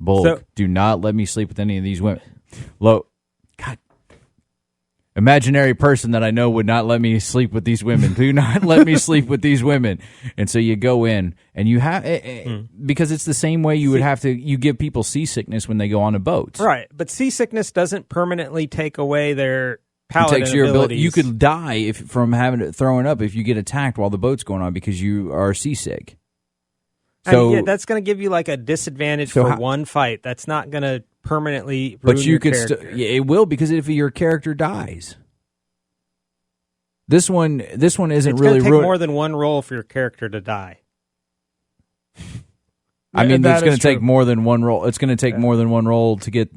Bolgg, do not let me sleep with any of these women. God. imaginary person that I know would not let me sleep with these women. Do not let me sleep with these women. And so you go in and you have because it's the same way you would have to. You give people seasickness when they go on a boat, right? But seasickness doesn't permanently take away their paladin takes your abilities. You could die from having it throwing up if you get attacked while the boat's going on because you are seasick. So yeah, that's going to give you like a disadvantage for one fight. That's not going to permanently ruin your character. It will, because if your character dies. This one isn't it's really going to take more than one roll for your character to die. I mean, it's going to take more than one roll. It's going to take more than one roll to get.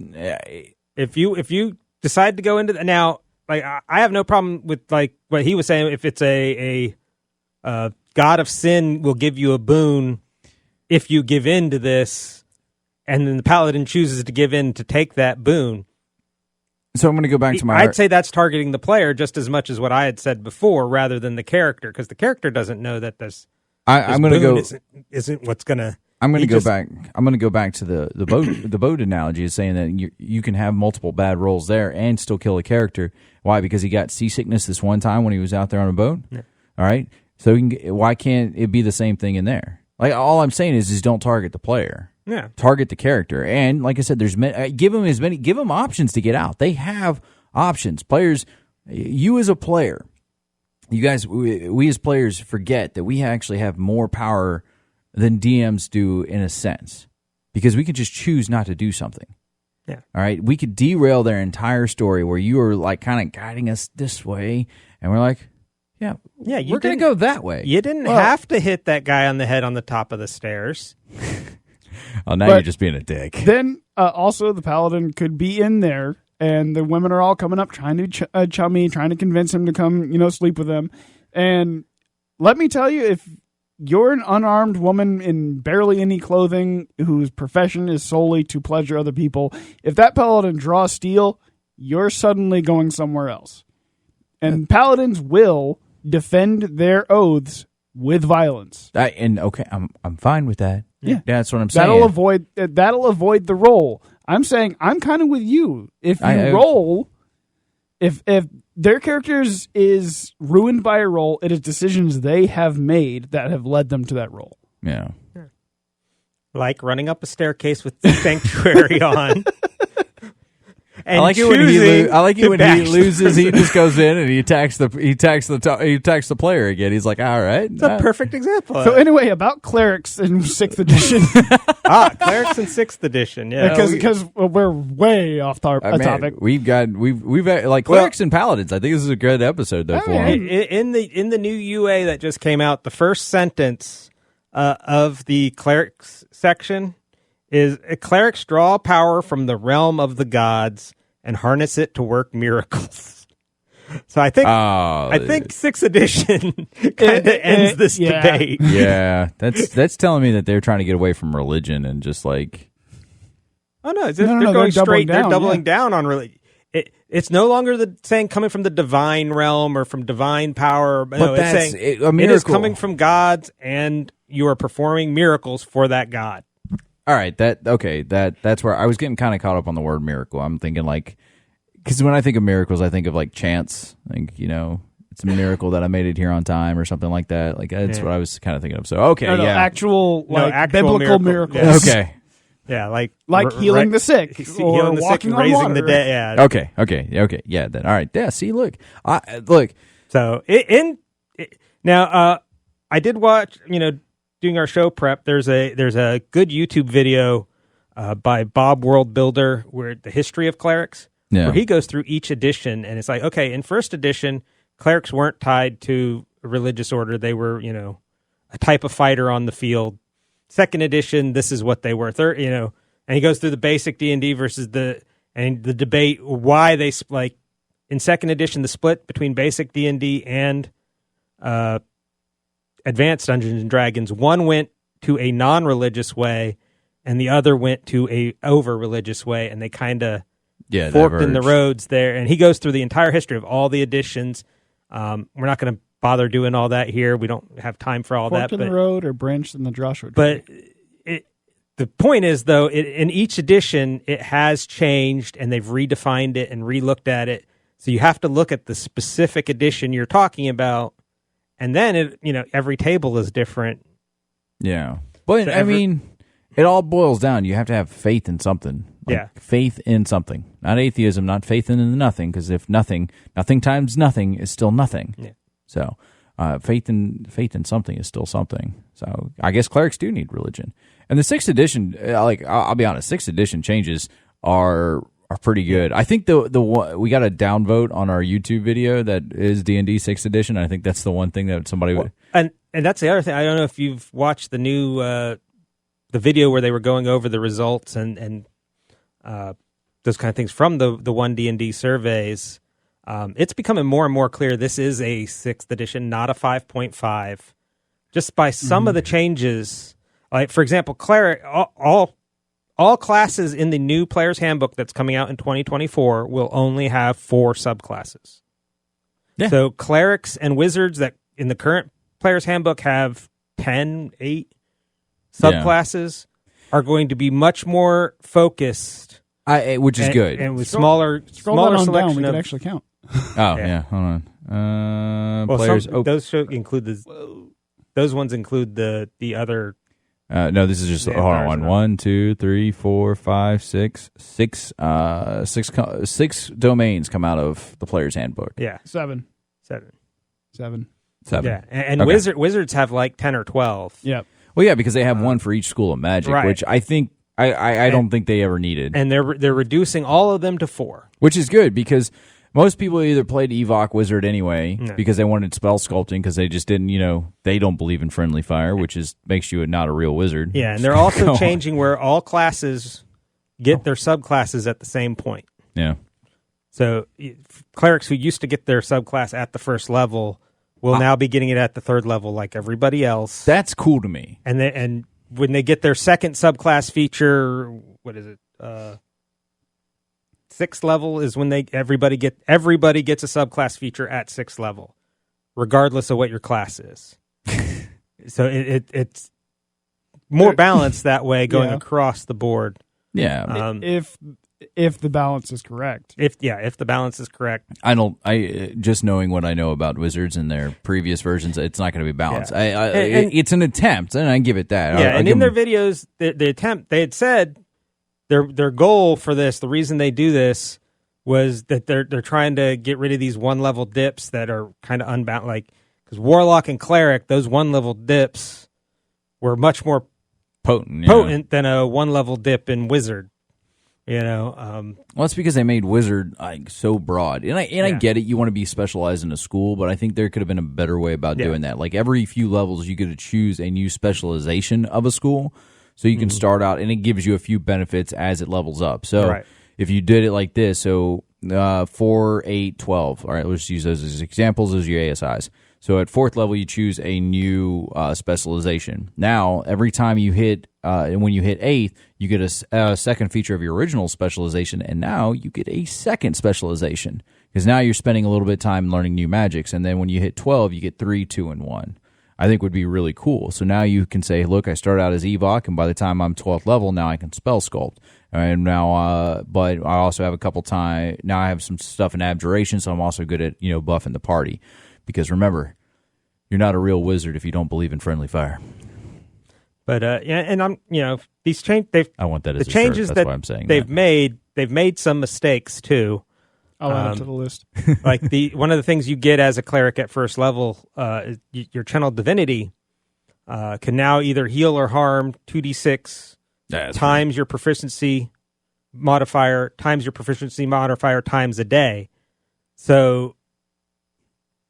If you decide to go into now, like I have no problem with like what he was saying. If it's a god of sin will give you a boon if you give in to this, and then the paladin chooses to give in to take that boon. So I'm going to go back to my... I'd say that's targeting the player just as much as what I had said before, rather than the character, because the character doesn't know that this I'm going to go isn't what's going to... I'm going to go back. I'm going to go back to the boat. The boat analogy is saying that you can have multiple bad rolls there and still kill a character. Why? Because he got seasickness this one time when he was out there on a boat. Yeah. All right. So why can't it be the same thing in there? Like, all I'm saying is don't target the player. Yeah. Target the character. And like I said, give them options to get out. They have options. Players, you as a player, you guys, we as players forget that we actually have more power than DMs do in a sense, because we can just choose not to do something. Yeah. All right. We could derail their entire story where you are like kind of guiding us this way, and we're like, yeah, we're going to go that way. You didn't have to hit that guy on the head on the top of the stairs. Oh, now you're just being a dick. Then also the paladin could be in there, and the women are all coming up trying to chummy, trying to convince him to come, sleep with them. And let me tell you, if you're an unarmed woman in barely any clothing whose profession is solely to pleasure other people, if that paladin draws steel, you're suddenly going somewhere else. And paladins will defend their oaths with violence. I'm fine with that. Yeah, that's what I'm saying. That'll avoid the roll. I'm saying I'm kind of with you. If you roll, if their characters is ruined by a roll, it is decisions they have made that have led them to that roll. Yeah. Like running up a staircase with the sanctuary on. I like it when he loses. He just goes in and he attacks the player again. He's like, all right, it's a perfect example. So anyway, about clerics in 6th edition. Clerics in 6th edition. Yeah, because we're way off topic. We've like clerics and paladins. I think this is a good episode though. In the new UA that just came out, the first sentence of the clerics section is clerics draw power from the realm of the gods and harness it to work miracles. So I think 6th edition kind of ends this debate. Yeah, that's telling me that they're trying to get away from religion and just like. Oh no, they're going straight. They're doubling down on religion. It's no longer saying coming from the divine realm or from divine power. No, it's saying it is coming from gods, and you are performing miracles for that god. All right, that's where I was getting kind of caught up on the word miracle. I'm thinking like, because when I think of miracles, I think of like chance. I think, it's a miracle that I made it here on time or something like that. Like that's what I was kind of thinking of. So actual biblical miracles. Yeah. Okay. Yeah, like healing the sick, or healing the sick, and raising the dead. Yeah. Okay. Yeah. Then all right. Yeah. See, look. So now I did watch. Doing our show prep, there's a good YouTube video by Bob World Builder where the history of clerics, where he goes through each edition, and it's like, okay, in 1st edition, clerics weren't tied to a religious order; they were, a type of fighter on the field. 2nd edition, this is what they were. 3rd, and he goes through the basic D&D versus the debate why they like in 2nd edition the split between basic D&D and Advanced Dungeons and Dragons. One went to a non-religious way, and the other went to a over-religious way, and they kind of forked in the roads there. And he goes through the entire history of all the editions. We're not going to bother doing all that here. We don't have time for all that. Forked in the road or branched in the Joshua tree. But the point is, though, in each edition, it has changed, and they've redefined it and re-looked at it. So you have to look at the specific edition you're talking about, and then every table is different. Yeah. But, So I mean, it all boils down. You have to have faith in something. Yeah. Faith in something. Not atheism, not faith in nothing, because if nothing times nothing is still nothing. Yeah. So faith in something is still something. So I guess clerics do need religion. And the 6th edition, I'll be honest, 6th edition changes are pretty good. I think we got a downvote on our YouTube video that is D&D 6th edition. I think that's the one thing that somebody would... And that's the other thing. I don't know if you've watched the new the video where they were going over the results and those kind of things from the one D&D surveys. It's becoming more and more clear this is a 6th edition, not a 5.5. Just by some of the changes, like for example, cleric, all classes in the new player's handbook that's coming out in 2024 will only have 4 subclasses. Yeah. So clerics and wizards that in the current player's handbook have 8 subclasses are going to be much more focused, which is good. and with smaller Scroll that on selection down. We of can actually count. Oh, yeah. Hold on. well, Players. those include those ones include the other. No, this is just The hold empires on. now. 1, 2, 3, 4, 5, 6, 6 domains come out of the player's handbook. Yeah, 7. 7. 7. 7. Yeah, and Okay. wizards have like 10 or 12. Yep. Well, yeah, because they have one for each school of magic, right. which I think I don't think they ever needed, And they're reducing all of them to 4. which is good because most people either played Evoc Wizard anyway because they wanted spell sculpting because they just didn't, they don't believe in friendly fire, which makes you not a real wizard. Yeah, and they're also changing where all classes get their subclasses at the same point. Yeah. So clerics who used to get their subclass at the first level will now be getting it at the 3rd level like everybody else. That's cool to me. And when they get their second subclass feature, what is it? 6th level is when everybody gets a subclass feature at 6th level, regardless of what your class is. So it's more balanced that way, going across the board. Yeah. If the balance is correct. If the balance is correct. I just knowing what I know about wizards and their previous versions, it's not going to be balanced. Yeah. It's an attempt, and I give it that. Yeah, I'll and give in their them- videos, they had said their goal for this, the reason they do this, was that they're trying to get rid of these 1-level dips that are kind of unbound, like because warlock and cleric, those 1-level dips were much more potent than a 1-level dip in wizard. Well, it's because they made wizard so broad, and I get it. You want to be specialized in a school, but I think there could have been a better way about doing that. Like every few levels, you get to choose a new specialization of a school, so you can start out, and it gives you a few benefits as it levels up. So if you did it like this, so 4, 8, 12. All right, let's use those as examples as your ASIs. So at 4th level, you choose a new specialization. Now, every time you hit, when you hit 8th, you get a second feature of your original specialization, and now you get a second specialization because now you're spending a little bit of time learning new magics. And then when you hit 12, you get 3, 2, and 1. I think would be really cool. So now you can say, look, I started out as Evoc, and by the time I'm 12th level, now I can spell sculpt. And now, but I also have a couple time. Now I have some stuff in abjuration, so I'm also good at buffing the party. Because remember, you're not a real wizard if you don't believe in friendly fire. But and I'm these change. I want that as the a changes shirt. That's that why I'm saying they've that. made. They've made some mistakes too. I'll add it to the list. Like one of the things you get as a cleric at 1st level, your channel divinity can now either heal or harm 2d6 times your proficiency modifier times a day. So,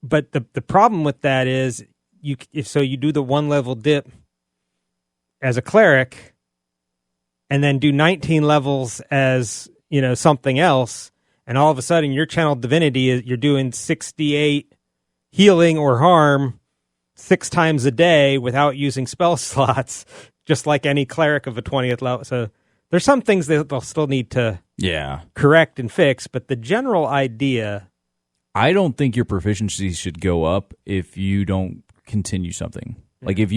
but the problem with that is you do the 1-level dip as a cleric, and then do 19 levels as something else. And all of a sudden, your channel divinity you're doing 68 healing or harm 6 times a day without using spell slots, just like any cleric of a 20th level. So there's some things that they'll still need to correct and fix, but the general idea. I don't think your proficiency should go up if you don't continue something. Like if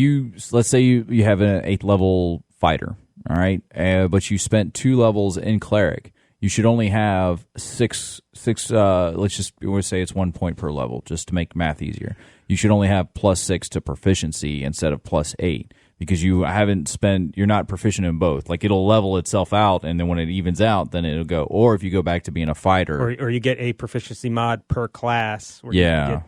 let's say you have an 8th level fighter, all right, but you spent 2 levels in cleric. you should only have six. Let's just say it's 1 point per level, just to make math easier. You should only have +6 to proficiency instead of +8 because you're not proficient in both. Like it'll level itself out, and then when it evens out, then it'll go. Or if you go back to being a fighter, or you get a proficiency mod per class. Where yeah. You get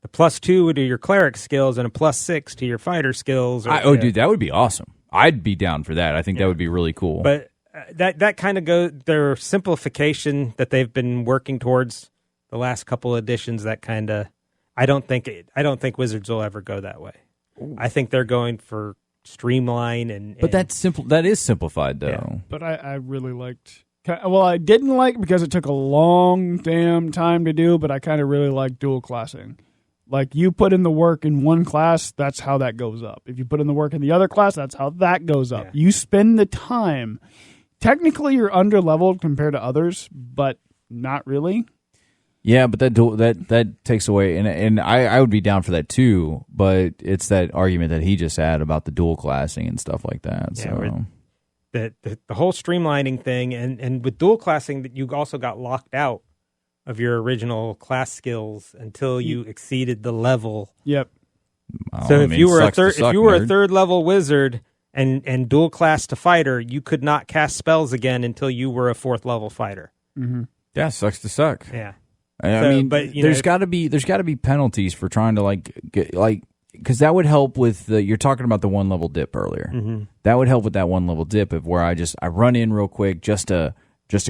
the +2 to your cleric skills and a +6 to your fighter skills. Dude, that would be awesome. I'd be down for that. I think that would be really cool. But that kind of goes their simplification that they've been working towards the last couple editions. That kind of I don't think Wizards will ever go that way. I think they're going for streamline but that's simple. That is simplified though. Yeah. But I really liked. Well, I didn't like because it took a long damn time to do. But I kind of really liked dual classing. Like, you put in the work in one class, that's how that goes up. If you put in the work in the other class, that's how that goes up. Yeah. You spend the time. Technically, you're under-leveled compared to others, but not really. Yeah, but that takes away, and I would be down for that too, but it's that argument that he just had about the dual classing and stuff like that. Yeah, so. The whole streamlining thing, and with dual classing, that you also got locked out of your original class skills until you exceeded the level. Yep. So if you were a third level wizard and dual class to fighter, you could not cast spells again until you were a 4th level fighter. Mm-hmm. Yeah, sucks to suck. Yeah. I mean, but there's got to be penalties for trying to because that would help with you're talking about the 1 level dip earlier. Mm-hmm. That would help with that 1 level dip of where I run in real quick just to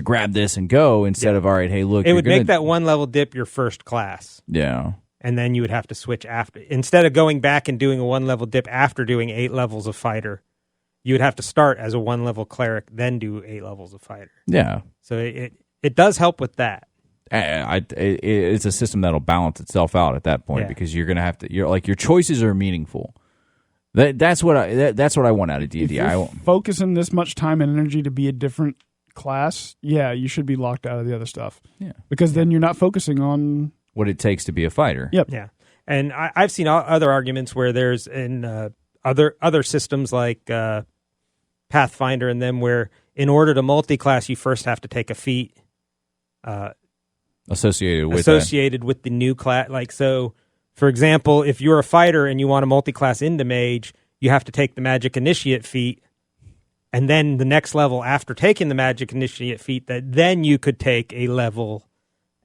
grab this and go instead of, all right, hey, look. It would make that 1 level dip your first class. Yeah. And then you would have to switch after. Instead of going back and doing a 1 level dip after doing 8 levels of fighter, you would have to start as a 1 level cleric, then do 8 levels of fighter. Yeah. So it does help with that. It's a system that'll balance itself out at that point because you're going to have to, your choices are meaningful. That's what I want out of D&D. If you're focusing this much time and energy to be a different class, you should be locked out of the other stuff. Yeah, because then you're not focusing on what it takes to be a fighter. Yep. Yeah, and I've seen other arguments where there's in other systems like Pathfinder and them where in order to multi-class you first have to take a feat associated with the new class. Like, so, for example, if you're a fighter and you want to multi-class into mage, you have to take the magic initiate feat. And then the next level after taking the magic initiate feat, that then you could take a level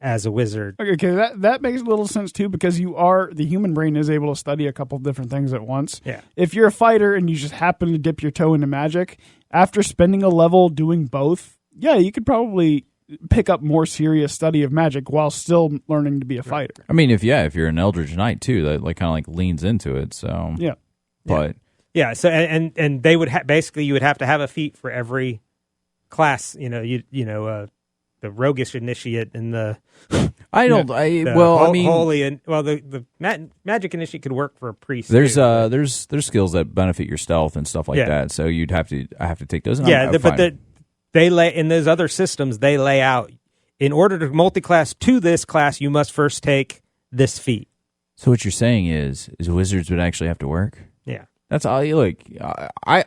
as a wizard. Okay, that makes a little sense too, because the human brain is able to study a couple different things at once. Yeah. If you're a fighter and you just happen to dip your toe into magic, after spending a level doing both, you could probably pick up more serious study of magic while still learning to be a fighter. I mean, if you're an Eldritch Knight too, that kind of leans into it. So yeah, but. Yeah, so and they would basically you would have to have a feat for every class. The roguish initiate and the holy and the magic initiate could work for a priest. There's skills that benefit your stealth and stuff like that. So I have to take those. They lay in those other systems. They lay out in order to multi-class to this class, you must first take this feat. So what you're saying is wizards would actually have to work. Yeah. That's all you like. I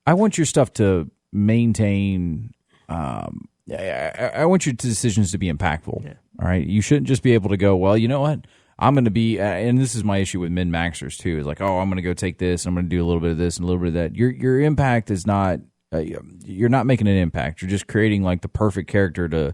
want your stuff to maintain. I want your decisions to be impactful. Yeah. All right, you shouldn't just be able to go, well, you know what, I'm going to be, and this is my issue with min maxers too. Is like, oh, I'm going to go take this. I'm going to do a little bit of this and a little bit of that. Your impact is not. You're not making an impact. You're just creating like the perfect character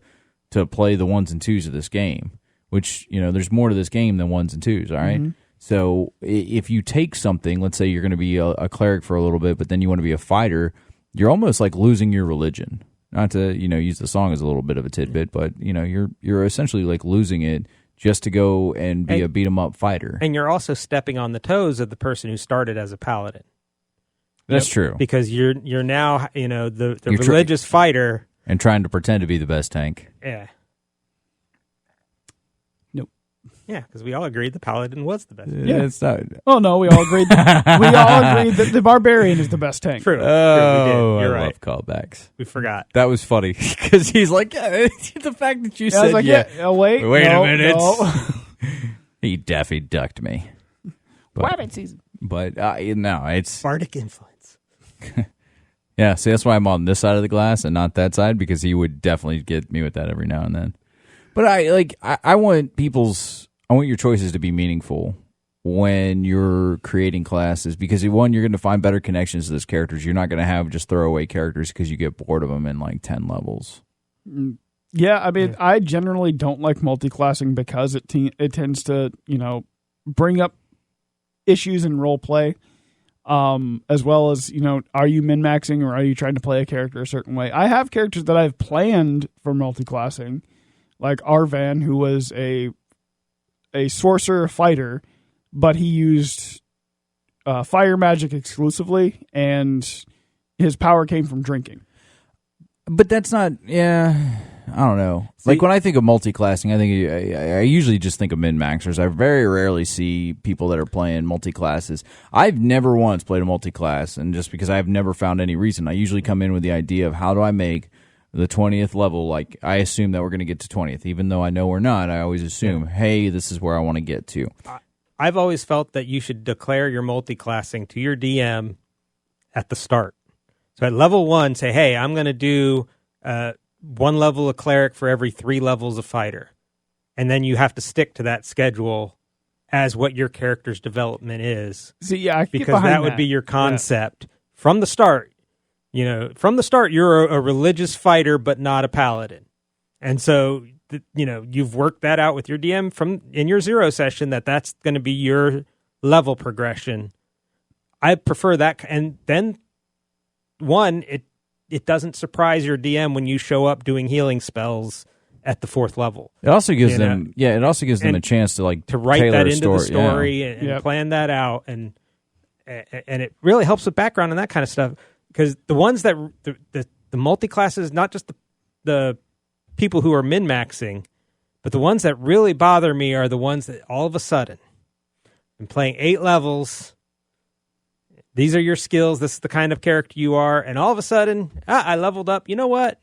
to play the 1s and 2s of this game. Which there's more to this game than 1s and 2s. All right. Mm-hmm. So if you take something, let's say you're going to be a cleric for a little bit, but then you want to be a fighter, you're almost like losing your religion. Not to use the song as a little bit of a tidbit, but you're essentially like losing it just to go and be a beat 'em up fighter. And you're also stepping on the toes of the person who started as a paladin. That's true, because you're now the religious fighter and trying to pretend to be the best tank. Yeah. Yeah, because we all agreed the paladin was the best. Yeah, it's not. Oh no, we all agreed. That the barbarian is the best tank. True. Oh, we did. You're I right. love callbacks. We forgot. That was funny because he's like, the fact that you said, I was like, wait a minute. No. He Daffy ducked me. Rabbit season. But no, it's bardic influence. Yeah, see, that's why I'm on this side of the glass and not that side, because he would definitely get me with that every now and then. But I want your choices to be meaningful when you're creating classes, because one, you're going to find better connections to those characters. You're not going to have just throwaway characters because you get bored of them in like 10 levels. Yeah, I mean, I generally don't like multi-classing because it tends to, bring up issues in role play, as well as, are you min-maxing or are you trying to play a character a certain way? I have characters that I've planned for multi-classing, like Arvan, who was a sorcerer fighter, but he used fire magic exclusively, and his power came from drinking. But that's not, I don't know. Like, when I think of multi-classing, I usually just think of min-maxers. I very rarely see people that are playing multi-classes. I've never once played a multi-class, and just because I've never found any reason, I usually come in with the idea of how do I make the 20th level. Like, I assume that we're going to get to 20th. Even though I know we're not, I always assume, hey, this is where I want to get to. I've always felt that you should declare your multi-classing to your DM at the start. So at level 1, say, hey, I'm going to do 1 level of cleric for every 3 levels of fighter. And then you have to stick to that schedule as what your character's development is. See, yeah, I can get because behind that would be your concept from the start. From the start, you're a religious fighter, but not a paladin. And so, you've worked that out with your DM in your 0 session that's going to be your level progression. I prefer that. And then, one, it doesn't surprise your DM when you show up doing healing spells at the 4th level. It also gives them, a chance to write tailor that a into the story yeah. and plan that out, and it really helps with background and that kind of stuff. Because the ones that the multi-classes, not just the people who are min-maxing, but the ones that really bother me are the ones that all of a sudden, I'm playing 8 levels. These are your skills. This is the kind of character you are. And all of a sudden, I leveled up. You know what?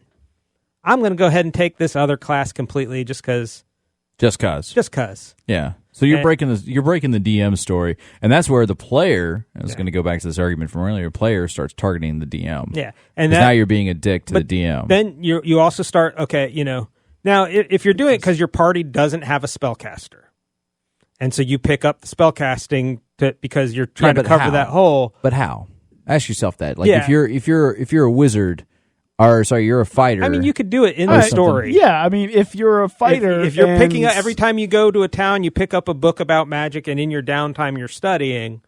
I'm going to go ahead and take this other class completely just because. Just cause. Yeah. So you're breaking the DM story, and that's where the player, I was going to go back to this argument from earlier, player starts targeting the DM. Yeah. And now you're being a dick to the DM. Then you also start, now if you're doing it because your party doesn't have a spellcaster, and so you pick up the spellcasting because you're trying to cover that hole. But how? Ask yourself that. Like, if you're a wizard, or sorry, you're a fighter. I mean, you could do it in the story. Yeah, I mean, if you're a fighter, if you're picking up every time you go to a town, you pick up a book about magic, and in your downtime you're studying.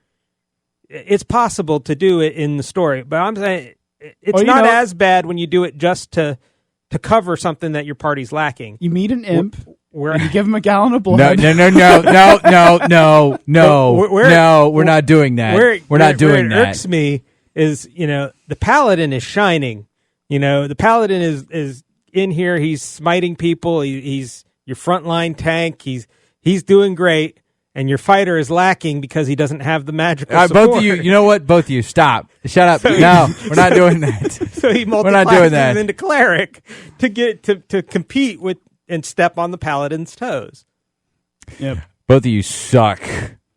It's possible to do it in the story, but I'm saying it's not as bad when you do it just to cover something that your party's lacking. You meet an imp. And you give him a gallon of blood. No, we're not doing that. We're not doing that. What irks me is, the paladin is shining. The paladin is in here. He's smiting people. He's your frontline tank. He's doing great. And your fighter is lacking because he doesn't have the magical support. Both of you, you know what? Both of you, stop. Shut up. No, we're not doing that. So he multiplies into cleric to get to compete with and step on the paladin's toes. Yep. Both of you suck.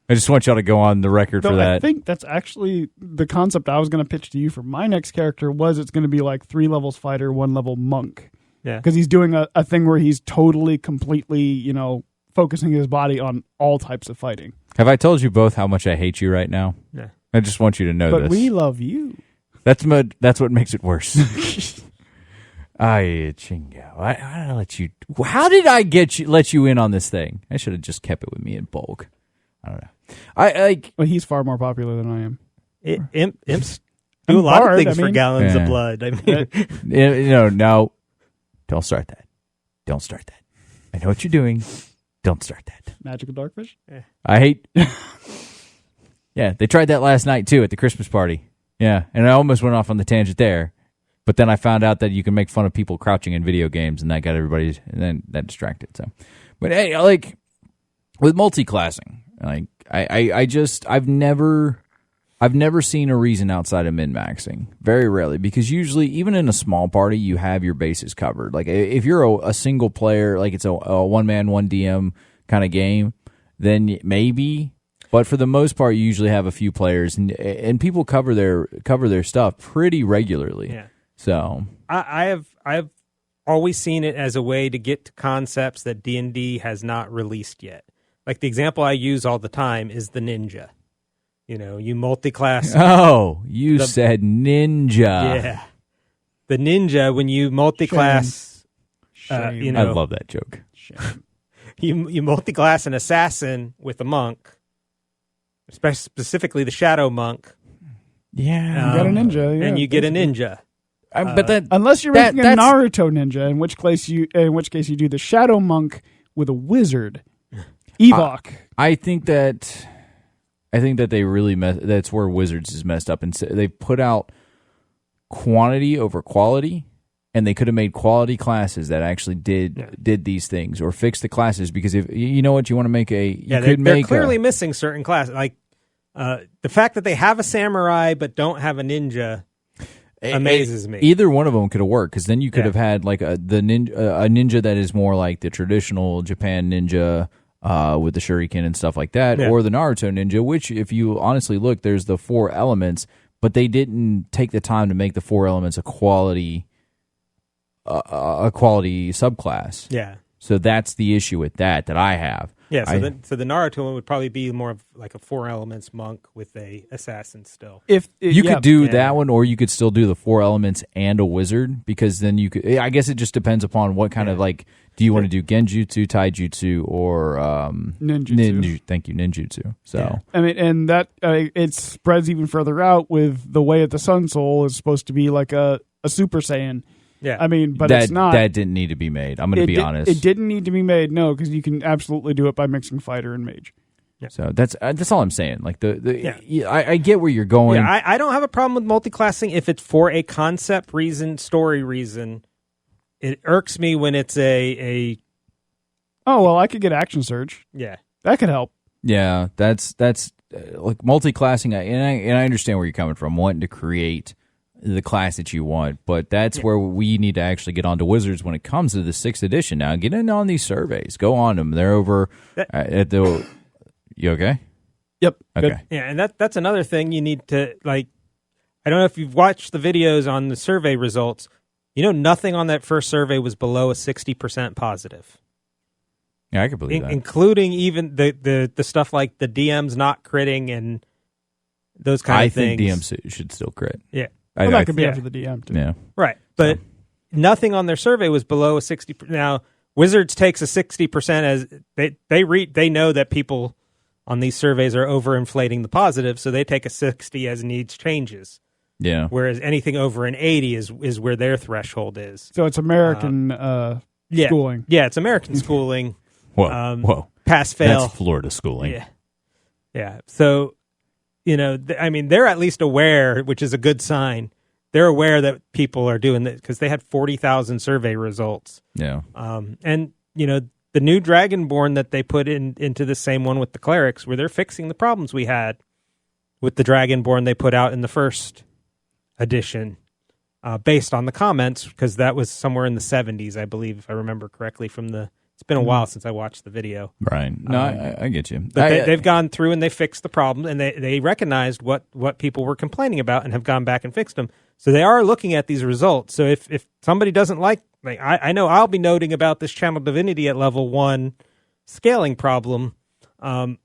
I just want y'all to go on the record for that. I think that's actually the concept I was going to pitch to you for my next character. It's going to be like 3 levels fighter, 1 level monk. Yeah. Because he's doing a thing where he's totally, completely, focusing his body on all types of fighting. Have I told you both how much I hate you right now? Yeah. I just want you to know this. But we love you. That's what makes it worse. Chingo. I let you. How did I let you in on this thing? I should have just kept it with me and Bolgg. I don't know. Well, he's far more popular than I am. Imps do a lot of things for gallons of blood. I mean, no. Don't start that. Don't start that. I know what you're doing. Don't start that. Magical Darkfish? I hate. Yeah, they tried that last night too at the Christmas party. Yeah, and I almost went off on the tangent there, but then I found out that you can make fun of people crouching in video games, and that got everybody, and then that distracted. So, but hey, with multi-classing, I've never seen a reason outside of min-maxing. Very rarely, because usually, even in a small party, you have your bases covered. Like, if you're a single player, like it's a one-man, one DM kind of game, then maybe. But for the most part, you usually have a few players, and people cover their stuff pretty regularly. Yeah. So I've always seen it as a way to get to concepts that D&D has not released yet. Like the example I use all the time is the ninja. You know, you multi-class. Oh, you said ninja. Yeah. The ninja, when you multi-class, Shame. I love that joke. Shame. you multi-class an assassin with a monk, specifically the shadow monk. Yeah. You got a ninja, yeah, and you get a ninja. But that Unless you're making a that's- Naruto ninja, in which case you do the shadow monk with a wizard. Evok. I think that they really that's where Wizards is messed up, and they put out quantity over quality, and they could have made quality classes that actually did these things or fix the classes, because if you know what you want to make they're clearly missing certain classes, like the fact that they have a samurai but don't have a ninja amazes me. Either one of them could have worked, because then you could have had like a ninja that is more like the traditional Japan ninja. With the shuriken and stuff like that, or the Naruto ninja, which, if you honestly look, there's the 4 elements, but they didn't take the time to make the 4 elements a quality subclass. Yeah. So that's the issue with that I have. Yeah, so the Naruto one would probably be more of like a 4 elements monk with a assassin still. If You could do that one, or you could still do the 4 elements and a wizard, because then you could. I guess it just depends upon what kind of like. Do you want to do genjutsu, taijutsu, or ninjutsu? Thank you, ninjutsu. So I mean, and that it spreads even further out with the way that the Sun Soul is supposed to be like a Super Saiyan. Yeah, I mean, but that, it's not. That didn't need to be made. I'm going to be honest. It didn't need to be made, no, because you can absolutely do it by mixing fighter and mage. Yeah. So that's all I'm saying. Like I get where you're going. Yeah, I don't have a problem with multi-classing if it's for a concept reason, story reason. It irks me when it's a Oh, well, I could get action surge. Yeah. That could help. Yeah, that's like multi-classing, and I understand where you're coming from, wanting to create the class that you want, but that's where we need to actually get onto Wizards when it comes to the 6th edition. Now, get in on these surveys. Go on them. They're over at the... You okay? Yep. Okay. Good. Yeah, and that's another thing you need to, like, I don't know if you've watched the videos on the survey results. You know, nothing on that first survey was below a 60% positive. Yeah, I can believe that. Including even the stuff like the DMs not critting and those kind of things. I think DMs should still crit. Yeah. Well, that could be up to the DM, too. Yeah. Right. But nothing on their survey was below a 60%. Now, Wizards takes a 60% as they know that people on these surveys are overinflating the positive, so they take a 60 as needs changes. Yeah. Whereas anything over an 80 is where their threshold is. So it's American schooling. Yeah, it's American schooling. Whoa. Pass, fail. That's Florida schooling. Yeah. So, you know, I mean, they're at least aware, which is a good sign. They're aware that people are doing this because they had 40,000 survey results. Yeah. And, you know, the new Dragonborn that they put into the same one with the Clerics, where they're fixing the problems we had with the Dragonborn they put out in the first edition, based on the comments, because that was somewhere in the 70s, I believe, if I remember correctly from the... It's been a while since I watched the video. Right. No, I get you. But they've gone through and they fixed the problem, and they recognized what people were complaining about and have gone back and fixed them. So they are looking at these results. So if somebody doesn't like I know I'll be noting about this Channel Divinity at level 1 scaling problem, and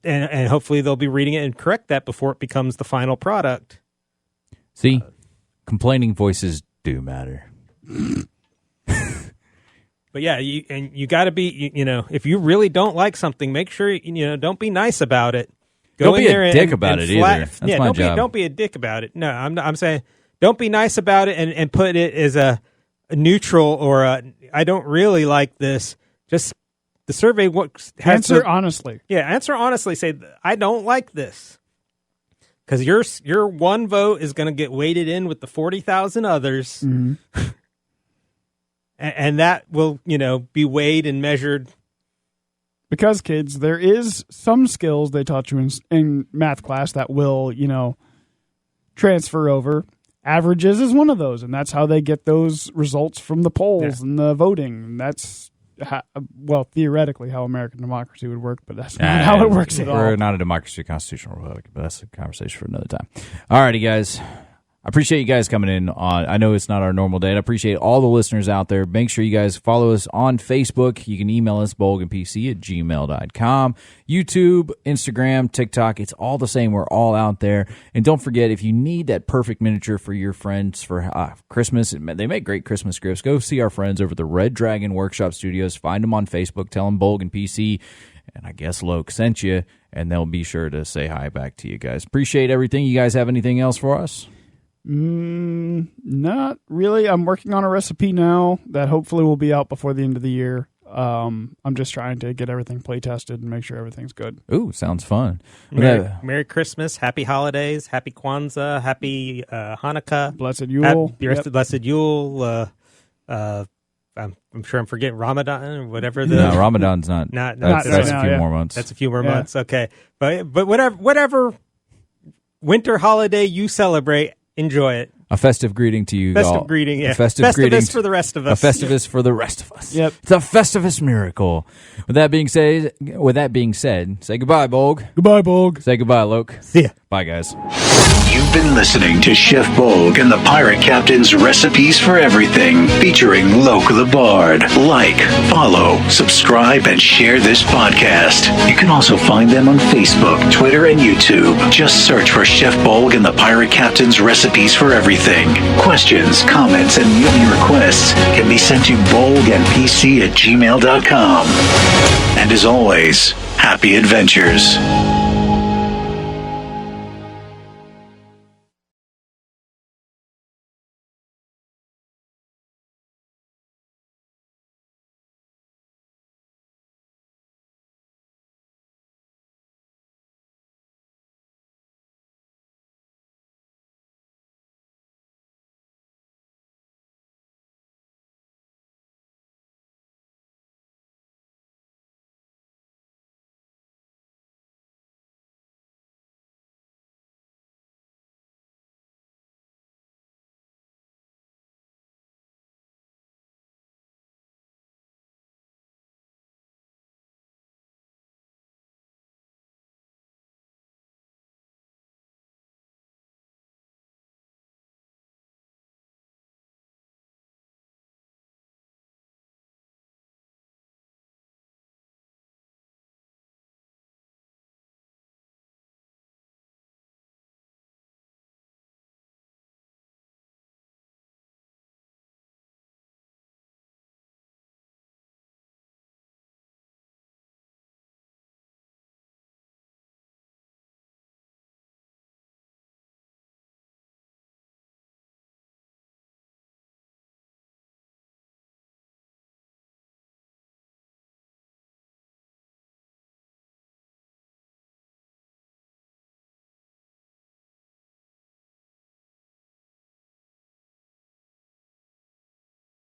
hopefully they'll be reading it and correct that before it becomes the final product. See, complaining voices do matter. But yeah, you got to be, you know, if you really don't like something, make sure, you know, don't be nice about it. Go don't in be there a dick about it either. That's my job. Don't be a dick about it. No, I'm saying don't be nice about it and put it as a neutral or I don't really like this. Just the survey Answer honestly. Yeah, answer honestly. Say I don't like this, because your one vote is going to get weighted in with the 40,000 others. Mm-hmm. And that will, you know, be weighed and measured. Because, kids, there is some skills they taught you in math class that will, you know, transfer over. Averages is one of those, and that's how they get those results from the polls and the voting. And that's well, theoretically, how American democracy would work, but that's not how it works at all. We're not a democracy, constitutional republic, but that's a conversation for another time. Alrighty, guys. I appreciate you guys coming in on. I know it's not our normal day. I appreciate all the listeners out there. Make sure you guys follow us on Facebook. You can email us, bolgandpc@gmail.com. YouTube, Instagram, TikTok. It's all the same. We're all out there. And don't forget, if you need that perfect miniature for your friends for Christmas, they make great Christmas gifts. Go see our friends over at the Red Dragon Workshop Studios. Find them on Facebook. Tell them Bolgg and PC. And I guess Loke sent you. And they'll be sure to say hi back to you guys. Appreciate everything. You guys have anything else for us? Not really. I'm working on a recipe now that hopefully will be out before the end of the year. I'm just trying to get everything play tested and make sure everything's good. Ooh, sounds fun. Merry Christmas, Happy Holidays, Happy Kwanzaa, Happy Hanukkah, Blessed Yule, Blessed Yule. I'm sure I'm forgetting Ramadan or whatever. No, Ramadan's not. That's a few more months. That's a few more months. Okay, but whatever winter holiday you celebrate, enjoy it. A festive greeting to you. Festive greeting, yeah. A festive greeting for the rest of us. A Festivus for the rest of us. Yep. It's a Festivus miracle. With that being said, say goodbye, Bolgg. Goodbye, Bolgg. Say goodbye, Loke. See ya. Bye, guys. You've been listening to Chef Bolgg and the Pirate Captain's Recipes for Everything, featuring Loke the Bard. Like, follow, subscribe, and share this podcast. You can also find them on Facebook, Twitter, and YouTube. Just search for Chef Bolgg and the Pirate Captain's Recipes for Everything. Questions, comments, and movie requests can be sent to bolgandpc@gmail.com. And as always, happy adventures.